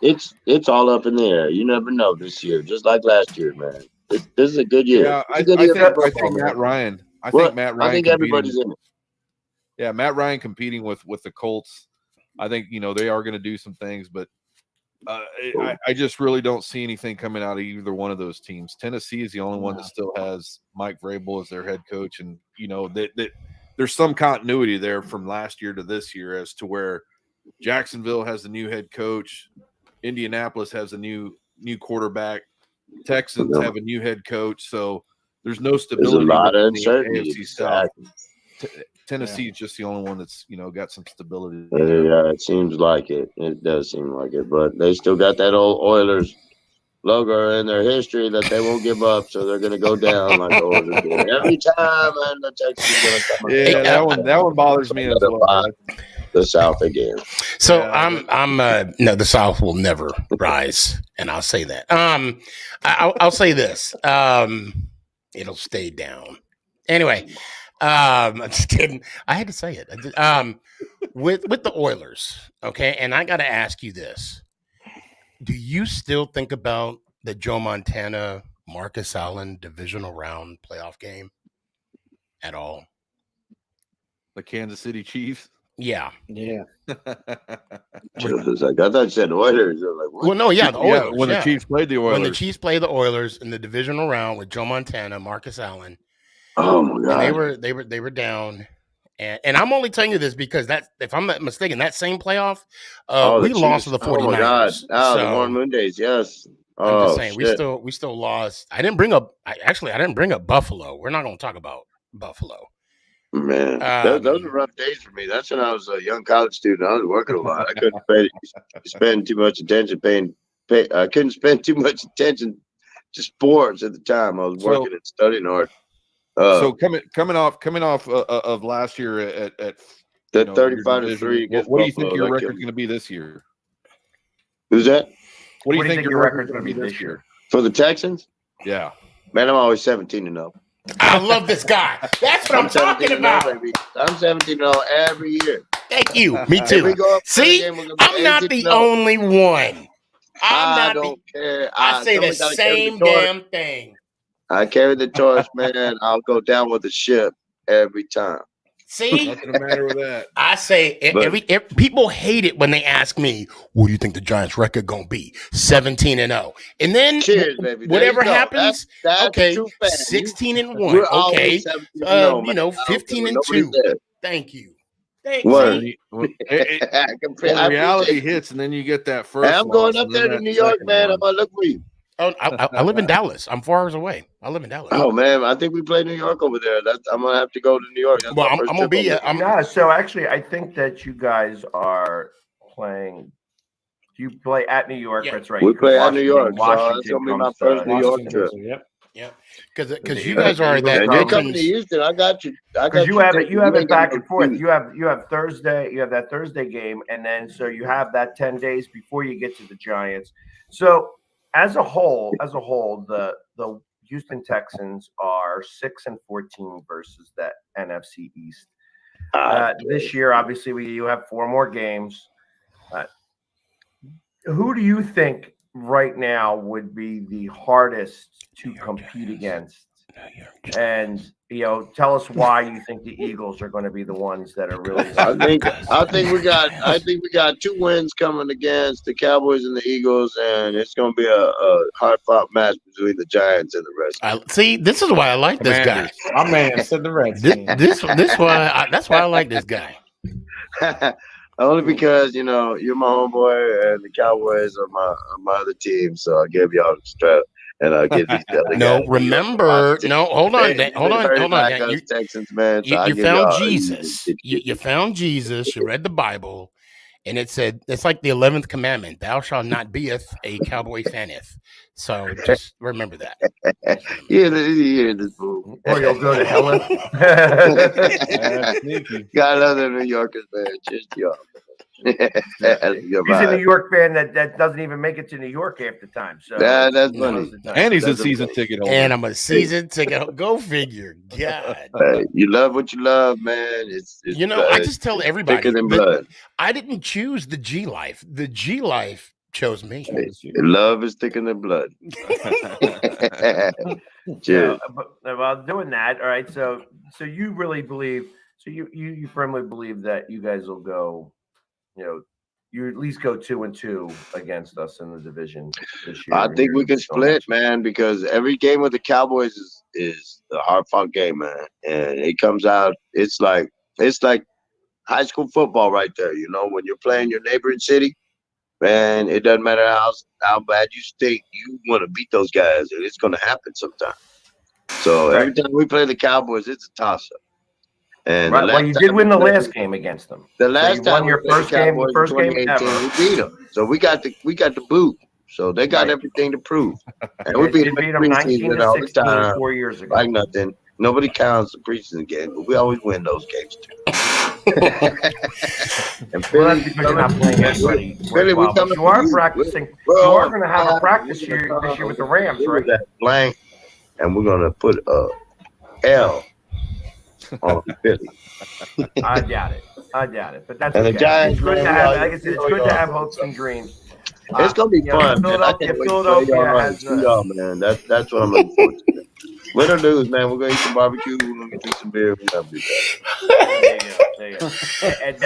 Speaker 2: It's all up in the air. You never know this year, just like last year, man. This is a good year.
Speaker 3: Yeah, I think Matt Ryan. I think
Speaker 2: everybody's in it.
Speaker 3: Yeah, Matt Ryan competing with the Colts. I think they are going to do some things, but I just really don't see anything coming out of either one of those teams. Tennessee is the only one that still has Mike Vrabel as their head coach, and that there's some continuity there from last year to this year as to where Jacksonville has a new head coach, Indianapolis has a new quarterback, Texans have a new head coach, so there's no stability.
Speaker 2: There's a lot of
Speaker 3: in the
Speaker 2: uncertainty.
Speaker 3: AFC South. Tennessee is just the only one that's got some stability.
Speaker 2: Yeah, it seems like it. It does seem like it, but they still got that old Oilers logo in their history that they won't give up, so they're going to go down like the Oilers do every time. And the Texans going to come.
Speaker 3: Yeah, that one bothers me as well.
Speaker 2: The South again.
Speaker 1: So no, the South will never rise, and I'll say that. I'll say this. It'll stay down. Anyway. I'm just kidding. I had to say it. With the Oilers, okay, and I got to ask you this: do you still think about the Joe Montana Marcus Allen divisional round playoff game at all?
Speaker 3: The Kansas City Chiefs.
Speaker 1: Yeah.
Speaker 2: I thought you said Oilers. Like, what?
Speaker 1: Well, no, yeah, the Oilers.
Speaker 3: When the Chiefs played the Oilers.
Speaker 1: When the Chiefs played the Oilers in the divisional round with Joe Montana, Marcus Allen.
Speaker 2: Oh my God!
Speaker 1: And they were down, and I'm only telling you this because that, if I'm not mistaken, that same playoff, we lost to the 49ers.
Speaker 2: Oh my God! The Warren Moon days, yes.
Speaker 1: I'm just saying we still lost. I didn't bring up Buffalo. We're not going to talk about Buffalo.
Speaker 2: Man, those were rough days for me. That's when I was a young college student. I was working a lot. I couldn't spend too much attention I couldn't spend too much attention to sports at the time. I was working and studying hard.
Speaker 3: So coming off of last year at
Speaker 2: 35-3.
Speaker 3: What do you think your record's going to be this year?
Speaker 2: Who's that?
Speaker 3: What do you think your record's going to be this year
Speaker 2: for the Texans?
Speaker 3: Yeah,
Speaker 2: man, I'm always 17-0.
Speaker 1: I love this guy. That's what I'm talking about.
Speaker 2: Baby. I'm 17-0 every year.
Speaker 1: Thank you. Me too. See, I'm not the only one.
Speaker 2: I don't care.
Speaker 1: I say the same damn thing.
Speaker 2: I carry the torch, man. I'll go down with the ship every time.
Speaker 1: See,
Speaker 3: nothing the matter with that.
Speaker 1: I say people hate it when they ask me, "What do you think the Giants' record gonna be?" 17-0, and then
Speaker 2: cheers, baby.
Speaker 1: Whatever happens,
Speaker 2: that's
Speaker 1: okay, 16-1, okay, 15-2. Thank you.
Speaker 3: When reality hits, and then you get that first.
Speaker 2: I'm going up there to New York, man. I'm gonna look for you.
Speaker 1: Oh, I live in Dallas. I'm 4 hours away. I live in Dallas.
Speaker 2: Oh man, I think we play New York over there. I'm gonna have to go to New York. That's
Speaker 1: Well,
Speaker 2: my first
Speaker 1: I'm gonna
Speaker 2: trip
Speaker 1: be.
Speaker 2: over there.
Speaker 4: No, so actually, I think that you guys are playing. You play at New York.
Speaker 1: Yeah.
Speaker 4: That's right.
Speaker 2: We play at New York, so
Speaker 4: Washington
Speaker 2: that's gonna be my
Speaker 4: comes
Speaker 2: first
Speaker 4: to
Speaker 2: New York
Speaker 5: Washington
Speaker 2: trip.
Speaker 5: goes, yep.
Speaker 1: Yeah, because
Speaker 4: The
Speaker 1: you guys are
Speaker 4: Eagles
Speaker 1: that
Speaker 2: And you're coming to
Speaker 1: veterans.
Speaker 2: Houston. I got you. I got
Speaker 4: Because you have it,
Speaker 2: taken.
Speaker 4: you have
Speaker 2: ain't
Speaker 4: it
Speaker 2: got
Speaker 4: back
Speaker 2: no
Speaker 4: and forth.
Speaker 2: excuse.
Speaker 4: You have Thursday, you have that Thursday game, and then so you have that 10 days before you get to the Giants. So as a whole, the Houston Texans are 6-14 versus that NFC East. This year, obviously, you have 4 more games. Who do you think right now would be the hardest to compete against? And tell us why you think the Eagles are going to be the ones that are really.
Speaker 2: I think we got 2 wins coming against the Cowboys and the Eagles, and it's gonna be a hard fought match between the Giants and the Redskins.
Speaker 1: See, this is why I like this guy.
Speaker 5: My man said the Redskins.
Speaker 1: That's why I like this guy.
Speaker 2: Only because you're my homeboy and the Cowboys are my other team, so I gave y'all the strap and I give these other
Speaker 1: No,
Speaker 2: guys.
Speaker 1: remember, no, hold on, hold on.
Speaker 2: Dan.
Speaker 1: You,
Speaker 2: Texans, man. So
Speaker 1: you found Jesus. You found Jesus. You read the Bible, and it said it's like the 11th commandment: "Thou shalt not beeth a Cowboy faneth." So just remember that.
Speaker 2: Yeah, this fool.
Speaker 4: Or you'll go to hell.
Speaker 2: Got other New Yorkers, man. Cheers to y'all.
Speaker 4: He's a New York fan that doesn't even make it to New York half the time. So
Speaker 2: that's funny.
Speaker 3: And he's a season ticket holder.
Speaker 1: And I'm a season ticket. Go figure. God.
Speaker 2: You love what you love, man. It's
Speaker 1: I just tell everybody
Speaker 2: thicker than blood.
Speaker 1: I didn't choose the G life. The G life chose me.
Speaker 2: Love is thicker than blood. Cheers.
Speaker 4: But while doing that, all right. So you really believe? So you firmly believe that you guys will go? You at least go 2-2 against us in the division this year.
Speaker 2: I think we can split, man, because every game with the Cowboys is a hard fought game, man. And it comes out, it's like high school football right there. When you're playing your neighboring city, man, it doesn't matter how bad you stink, you want to beat those guys, and it's gonna happen sometime. So every time we play the Cowboys, it's a toss up. And
Speaker 4: well, you did win the last game against them.
Speaker 2: The last time
Speaker 4: won your first game ever.
Speaker 2: We beat them. So we got the boot. So they got everything to prove. And we beat them
Speaker 4: 19-16 4 years ago.
Speaker 2: Like nothing. Nobody counts the preseason game, but we always win those games too.
Speaker 4: And that's because you're not playing everybody. But you are practicing. You are going to have a practice this year with the Rams, right?
Speaker 2: That blank, and we're going to put a L on Philly.
Speaker 4: I doubt it. But that's
Speaker 2: and
Speaker 4: okay.
Speaker 2: the Giants,
Speaker 4: it's good to have. Like I said, it's good to have hopes and dreams.
Speaker 2: It's gonna be fun, man. I can't wait to play y'all, man. That's what I'm looking forward to. Win or lose, man. We're gonna eat some barbecue. We're gonna drink some beer. We're gonna be back.
Speaker 4: There you go. And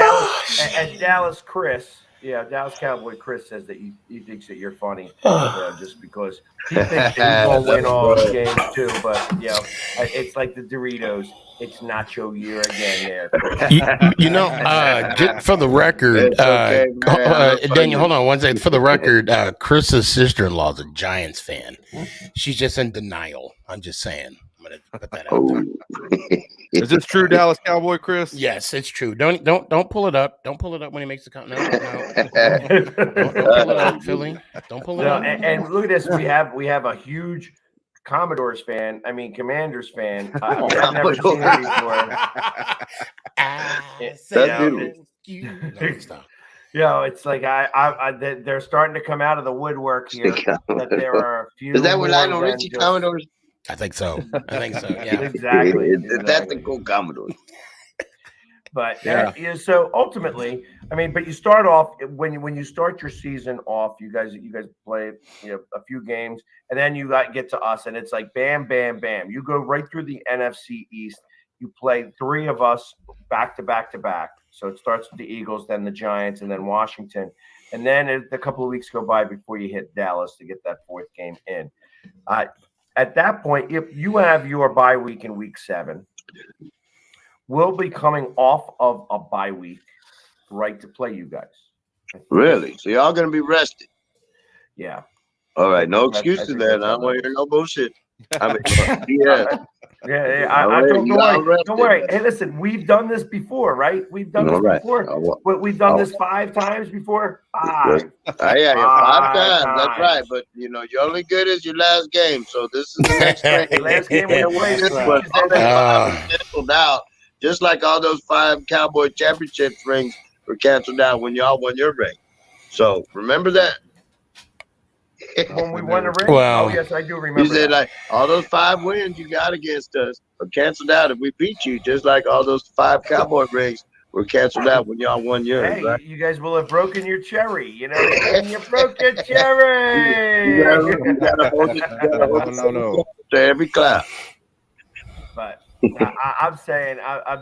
Speaker 4: Dallas Chris. Yeah, Dallas Cowboy Chris says that he thinks that you're funny just because he thinks that he's going to win all the games too. But, it's like the Doritos. It's nacho year again there.
Speaker 1: Just for the record, Daniel, hold on one second. For the record, Chris's sister-in-law is a Giants fan. She's just in denial. I'm just saying. I'm going to put that out there.
Speaker 3: Is this true, Dallas Cowboy Chris?
Speaker 1: Yes, it's true. Don't pull it up. Don't pull it up when he makes the comment. No. Don't pull it up, Philly. Don't pull it up.
Speaker 4: And look at this. We have a huge Commodores fan. I mean, Commanders fan. I've never seen it before. It's like they're starting to come out of the woodwork here. That there are a few.
Speaker 2: Is that what Lionel Richie Commodores?
Speaker 1: I think so. Yeah.
Speaker 4: Exactly.
Speaker 2: That's the cool Commodores.
Speaker 4: But so ultimately, I mean, but you start off when you start your season off, you guys play a few games, and then you get to us, and it's like bam, bam, bam. You go right through the NFC East. You play 3 of us back to back to back. So it starts with the Eagles, then the Giants, and then Washington, and then a couple of weeks go by before you hit Dallas to get that 4th game in. At that point, if you have your bye week in week 7, we'll be coming off of a bye week, right, to play you guys.
Speaker 2: Really? So y'all going to be rested?
Speaker 4: Yeah.
Speaker 2: All right, no excuses then. I don't want to hear no bullshit. I mean, yeah.
Speaker 4: I don't worry. Don't worry. Hey, listen, we've done this before, right? We've done this before. We've done this 5 times before. Five.
Speaker 2: Yeah, 5 times. That's right. But you're only good as your last game. So this is the next game.
Speaker 4: Last game went away.
Speaker 2: But all those 5 canceled out, just like all those 5 Cowboy championship rings were canceled out when y'all won your ring. So remember that.
Speaker 4: When we won the ring?
Speaker 1: Wow.
Speaker 4: Oh, yes, I do remember.
Speaker 2: You said like all those 5 wins you got against us are canceled out if we beat you, just like all those 5 Cowboy rings were canceled out when y'all won yours.
Speaker 4: Hey,
Speaker 2: right?
Speaker 4: you guys will have broken your cherry. You broke your cherry.
Speaker 2: You gotta hold it to every clap.
Speaker 4: But I'm saying, I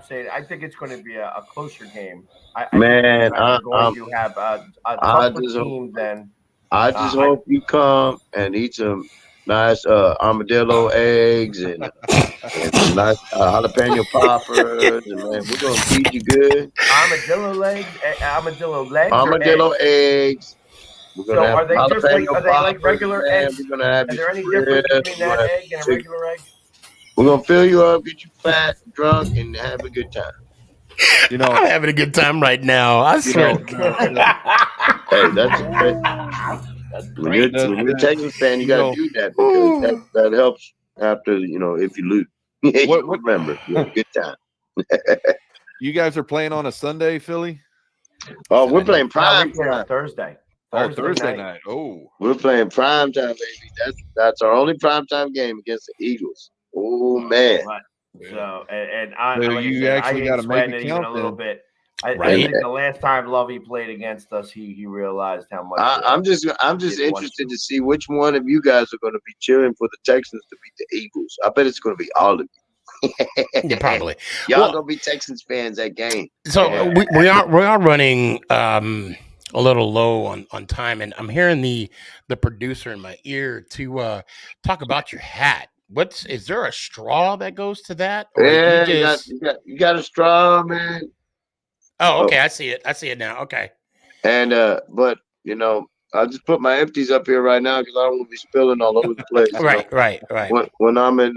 Speaker 4: think it's going to be a closer game. I'm going to have a tougher team than.
Speaker 2: I just hope you come and eat some nice armadillo eggs and some nice jalapeno poppers, and man, we're gonna feed you good.
Speaker 4: Armadillo
Speaker 2: eggs. We're gonna have
Speaker 4: are they just like regular eggs?
Speaker 2: We're gonna have.
Speaker 4: Is there any difference between that egg and a regular egg?
Speaker 2: We're gonna fill you up, get you fat, drunk, and have a good time.
Speaker 1: I'm having a good time right now. I swear.
Speaker 2: Hey, that's when you're a Texas fan, you gotta do that because that helps after if you lose. Remember, you have a good time.
Speaker 3: You guys are playing on a Sunday, Philly?
Speaker 2: Oh, we're playing prime
Speaker 4: time Thursday.
Speaker 3: Thursday night. Oh,
Speaker 2: we're playing prime time, baby. That's our only prime time game against the Eagles. Oh man.
Speaker 4: So I
Speaker 3: actually got to make it count
Speaker 4: a little bit. I think the last time Lovey played against us, he realized how much.
Speaker 2: I'm just interested to see which one of you guys are going to be cheering for the Texans to beat the Eagles. I bet it's going to be all of you.
Speaker 1: Yeah, probably.
Speaker 2: Y'all gonna be Texans fans that game.
Speaker 1: So we are running a little low on time, and I'm hearing the producer in my ear to talk about your hat. Is there a straw that goes to that?
Speaker 2: Or you got a straw, man.
Speaker 1: Oh, okay. I see it now. Okay.
Speaker 2: And but I just put my empties up here right now because I don't want to be spilling all over the place.
Speaker 1: Right.
Speaker 2: When I'm in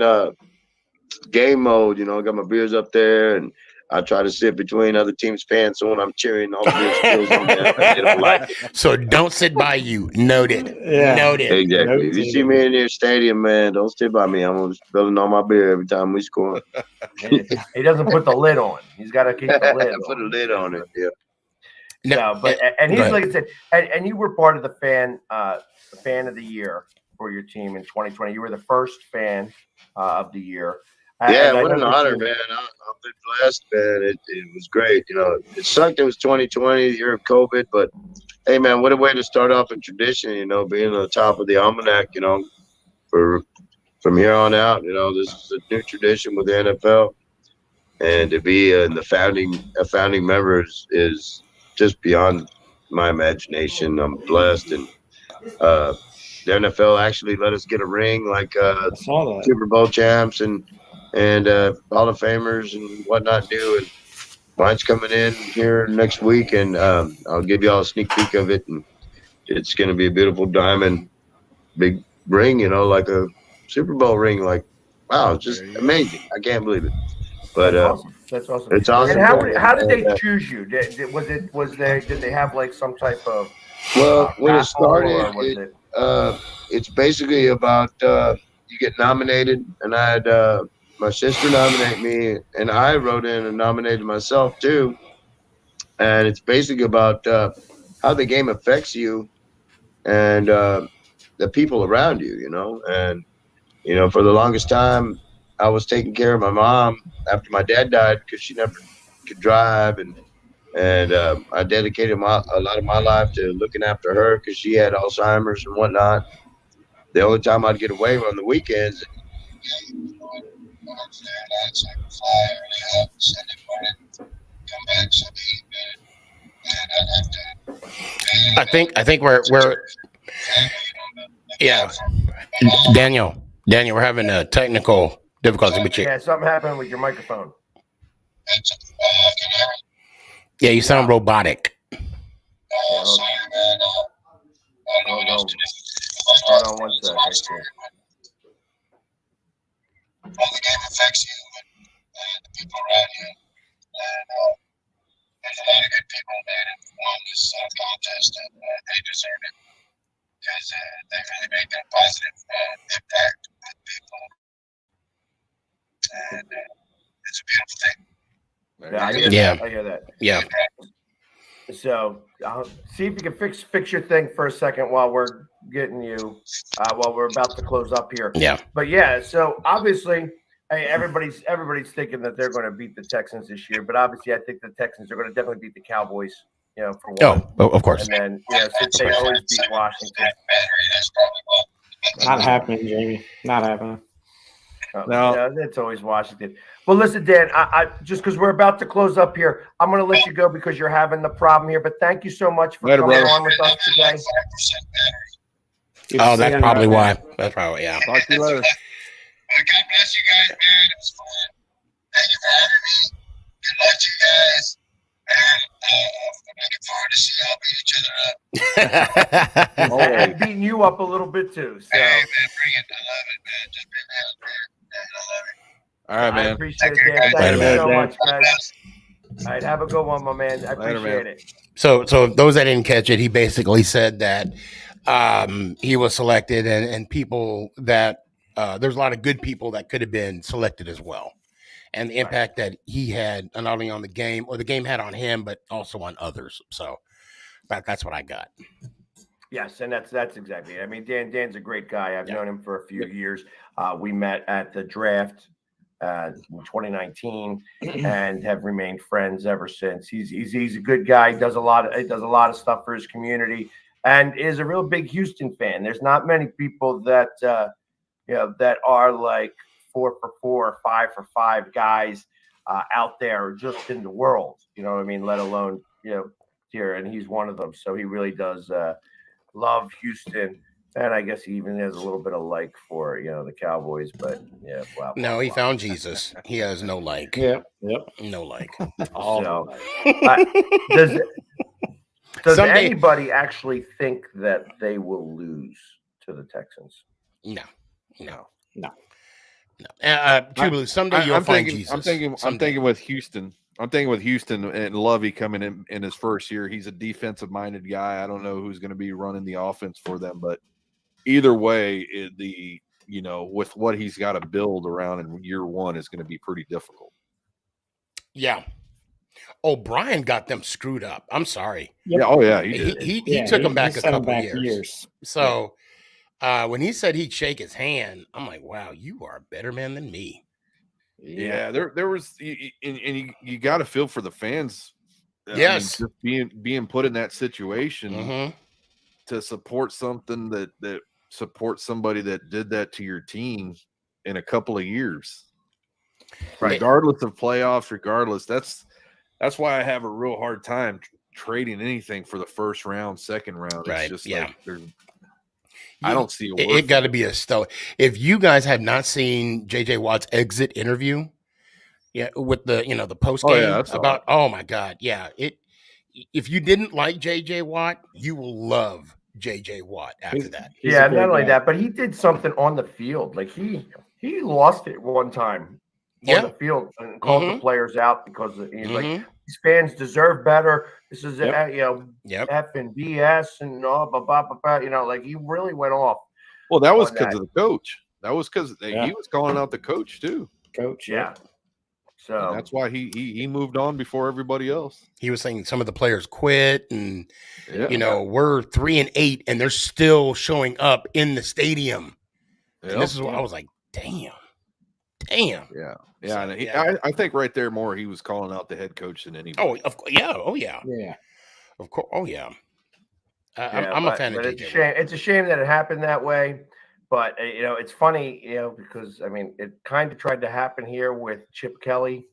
Speaker 2: game mode, I got my beers up there, and I try to sit between other teams' fans. So when I'm cheering, all the beer spills on there. They don't like it.
Speaker 1: So don't sit by you. Noted. Yeah. Noted.
Speaker 2: Exactly. Noted. If you see me in their stadium, man, don't sit by me. I'm gonna spilling on my beer every time we score.
Speaker 4: He doesn't put the lid on. He's got to keep the lid.
Speaker 2: Put a lid on it. Yeah.
Speaker 4: No, but and he's like I said, and you were part of the fan of the year for your team in 2020. You were the first fan of the year.
Speaker 2: Yeah, what an honor, man. I've been blessed, man. It was great. It sucked. It was 2020, the year of COVID, but hey, man, what a way to start off a tradition. Being on the top of the almanac. From here on out, this is a new tradition with the NFL, and to be in the founding member is just beyond my imagination. I'm blessed, and the NFL actually let us get a ring, like Super Bowl champs and Hall of Famers and whatnot do. And mine's coming in here next week, and I'll give you all a sneak peek of it. And it's going to be a beautiful diamond, big ring, like a Super Bowl ring. Like, wow, it's just amazing. I can't believe it. But
Speaker 4: that's awesome.
Speaker 2: It's awesome.
Speaker 4: And how did they choose you? Did they have like some type of?
Speaker 2: Well, when it started, it's basically about you get nominated, and I had my sister nominate me, and I wrote in and nominated myself too. And it's basically about how the game affects you and the people around you, And for the longest time, I was taking care of my mom after my dad died because she never could drive, and I dedicated a lot of my life to looking after her because she had Alzheimer's and whatnot. The only time I'd get away were on the weekends.
Speaker 1: I think we're Daniel, we're having a technical difficulty with you.
Speaker 4: Yeah, something happened with your microphone.
Speaker 1: Yeah, you sound robotic.
Speaker 4: Hold on one second.
Speaker 9: Well, the game affects you and the people around you. And there's a lot of good people that have won this contest, and they deserve it because they really make a positive impact with people. And it's a beautiful thing.
Speaker 4: Yeah, I hear that.
Speaker 1: Yeah.
Speaker 4: So see if you can fix your thing for a second while we're getting you while we're about to close up here.
Speaker 1: Yeah.
Speaker 4: But yeah, so obviously, hey, everybody's thinking that they're going to beat the Texans this year, but obviously, I think the Texans are going to definitely beat the Cowboys. You know, for one.
Speaker 1: Oh, of course.
Speaker 4: And then since they always beat Washington.
Speaker 5: Not happening, Jamie. Not happening.
Speaker 3: No.
Speaker 4: Yeah, it's always Washington. Well, listen, Dan, I just because we're about to close up here, I'm going to let you go because you're having the problem here. But thank you so much for coming on with us today.
Speaker 1: Oh, that's probably why. That's probably, yeah.
Speaker 3: Talk to you later.
Speaker 9: God bless you guys, man. It was fun. Thank you for having me. Good luck to you guys. And I'm looking forward to seeing y'all beat each other up.
Speaker 4: And beating you up a little bit too. So.
Speaker 9: Hey, man, bring it. I love it, man. Just bring it out, man. I love it.
Speaker 3: All right, man.
Speaker 4: I appreciate it, Dan. Thank you so much, guys. All right, have a good one, my man. I appreciate it.
Speaker 1: So those that didn't catch it, he basically said that he was selected, and people that there's a lot of good people that could have been selected as well, and the impact that he had not only on the game or the game had on him, but also on others. So that's what I got.
Speaker 4: Yes, and that's exactly it. I mean, Dan's a great guy. I've known him for a few years. We met at the draft in 2019 and have remained friends ever since. He's a good guy. He does a lot of stuff for his community and is a real big Houston fan. There's not many people that that are like 4 for 4 or 5 for 5 guys out there just in the world. You know what I mean? Let alone here, and he's one of them. So he really does love Houston. And I guess he even has a little bit of like for the Cowboys, but yeah. Wow.
Speaker 1: No, he found Jesus. He has no like.
Speaker 5: Yep.
Speaker 1: No like.
Speaker 4: So, does anybody actually think that they will lose to the Texans?
Speaker 1: No.
Speaker 3: Someday
Speaker 1: you'll find Jesus.
Speaker 3: I'm thinking with Houston. I'm thinking with Houston and Lovey coming in his first year. He's a defensive-minded guy. I don't know who's going to be running the offense for them, but either way, with what he's got to build around in year one is going to be pretty difficult.
Speaker 1: Yeah. O'Brien got them screwed up. I'm sorry.
Speaker 3: Yep. Yeah. Oh yeah. He did.
Speaker 1: He took them back a couple years. So when he said he'd shake his hand, I'm like, wow, you are a better man than me.
Speaker 3: Yeah. There was, and you got to feel for the fans.
Speaker 1: Yes.
Speaker 3: I mean, just being put in that situation to support something that supports somebody that did that to your team in a couple of years, regardless of playoffs, that's why I have a real hard time trading anything for the first round, second round. It's just like I don't see
Speaker 1: it got to be a stellar. If you guys have not seen JJ Watt's exit interview, with the the post game about oh my god, if you didn't like JJ Watt, you will love JJ Watt after that.
Speaker 4: Yeah, not only that, but he did something on the field. Like he lost it one time on the field and called the players out because he's like, these fans deserve better. This is F and BS and blah, blah, blah, blah, like he really went off.
Speaker 3: Well, that was because of the coach. That was because he was calling out the coach too.
Speaker 4: Yeah. So
Speaker 3: and that's why he moved on before everybody else.
Speaker 1: He was saying some of the players quit, and we're 3-8, and they're still showing up in the stadium. And this is what I was like, damn.
Speaker 3: Yeah. So, and I think right there more he was calling out the head coach than anybody.
Speaker 1: Oh, of course. Yeah. Oh, yeah.
Speaker 5: Yeah.
Speaker 1: Of course. Oh, yeah. I'm a fan of
Speaker 4: JJ. It's a shame that it happened that way. But, it's funny, because, I mean, it kind of tried to happen here with Chip Kelly.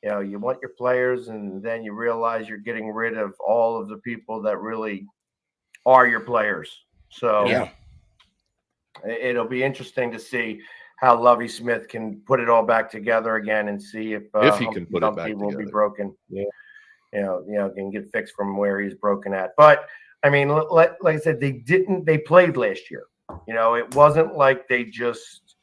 Speaker 4: You want your players, and then you realize you're getting rid of all of the people that really are your players. So it'll be interesting to see how Lovie Smith can put it all back together again and see if
Speaker 3: he can put it back
Speaker 4: will be broken. Yeah. Can get fixed from where he's broken at. But, I mean, like I said, they played last year. You know, it wasn't like they just,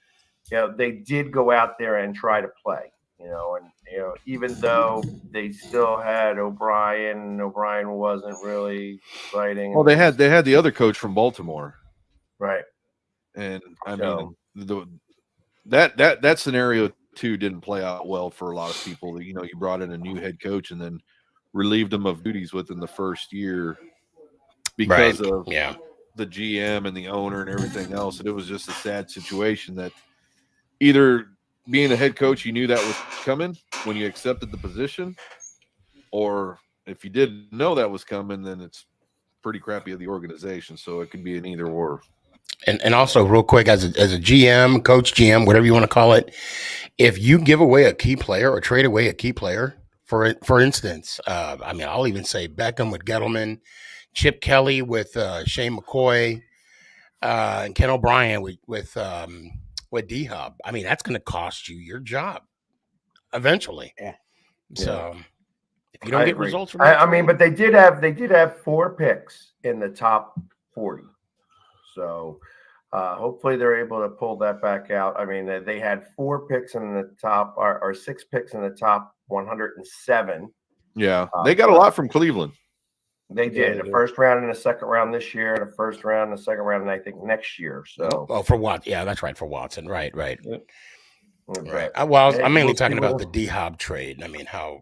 Speaker 4: you know, they did go out there and try to play. You know, and you know, even though they still had O'Brien wasn't really fighting.
Speaker 3: Well, they had the other coach from Baltimore,
Speaker 4: right?
Speaker 3: And I mean, that scenario too didn't play out well for a lot of people. You know, you brought in a new head coach and then relieved them of duties within the first year because of the GM and the owner and everything else. And it was just a sad situation that either being a head coach, you knew that was coming when you accepted the position, or if you didn't know that was coming, then it's pretty crappy of the organization. So it could be an either or.
Speaker 1: And also real quick, as a GM, coach, GM, whatever you want to call it, if you give away a key player or trade away a key player, for instance, I mean, I'll even say Beckham with Gettleman, Chip Kelly with Shane McCoy, and Ken O'Brien with D-Hub. I mean, that's going to cost you your job eventually.
Speaker 5: Yeah.
Speaker 1: So if you don't get
Speaker 4: agree.
Speaker 1: results from that,
Speaker 4: I mean, but they did have 4 picks in the top 40. So hopefully they're able to pull that back out. I mean, they had 4 picks in the top or 6 picks in the top 107.
Speaker 3: Yeah, they got a lot from Cleveland.
Speaker 4: They did a first round and a second round this year, and a first round and a second round, and I think next year. So,
Speaker 1: for Watson, yeah, that's right, for Watson, right. Right.
Speaker 4: Well,
Speaker 1: I'm mainly talking about the D-Hop trade. I mean, how.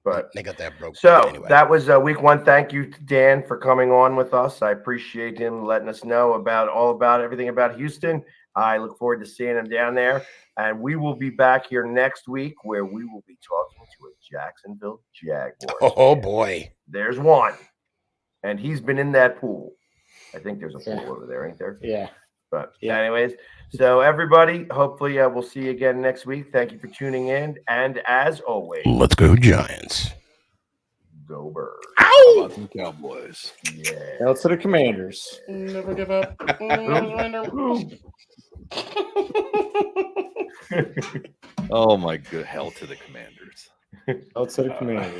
Speaker 4: But
Speaker 1: they got that broke.
Speaker 4: So
Speaker 1: anyway.
Speaker 4: That was week 1. Thank you to Dan for coming on with us. I appreciate him letting us know about everything about Houston. I look forward to seeing him down there. And we will be back here next week where we will be talking to a Jacksonville Jaguars.
Speaker 1: Oh boy.
Speaker 4: There's one. And he's been in that pool. I think there's a pool over there, ain't there?
Speaker 5: Yeah.
Speaker 4: But anyways, so everybody, hopefully we'll see you again next week. Thank you for tuning in. And as always,
Speaker 1: let's go Giants.
Speaker 4: Go Birds.
Speaker 1: Ow!
Speaker 3: How about them Cowboys?
Speaker 4: Yeah.
Speaker 5: Hell to the Commanders.
Speaker 1: Never give up.
Speaker 3: Oh my good, hell to the Commanders.
Speaker 5: Hell to the Commanders.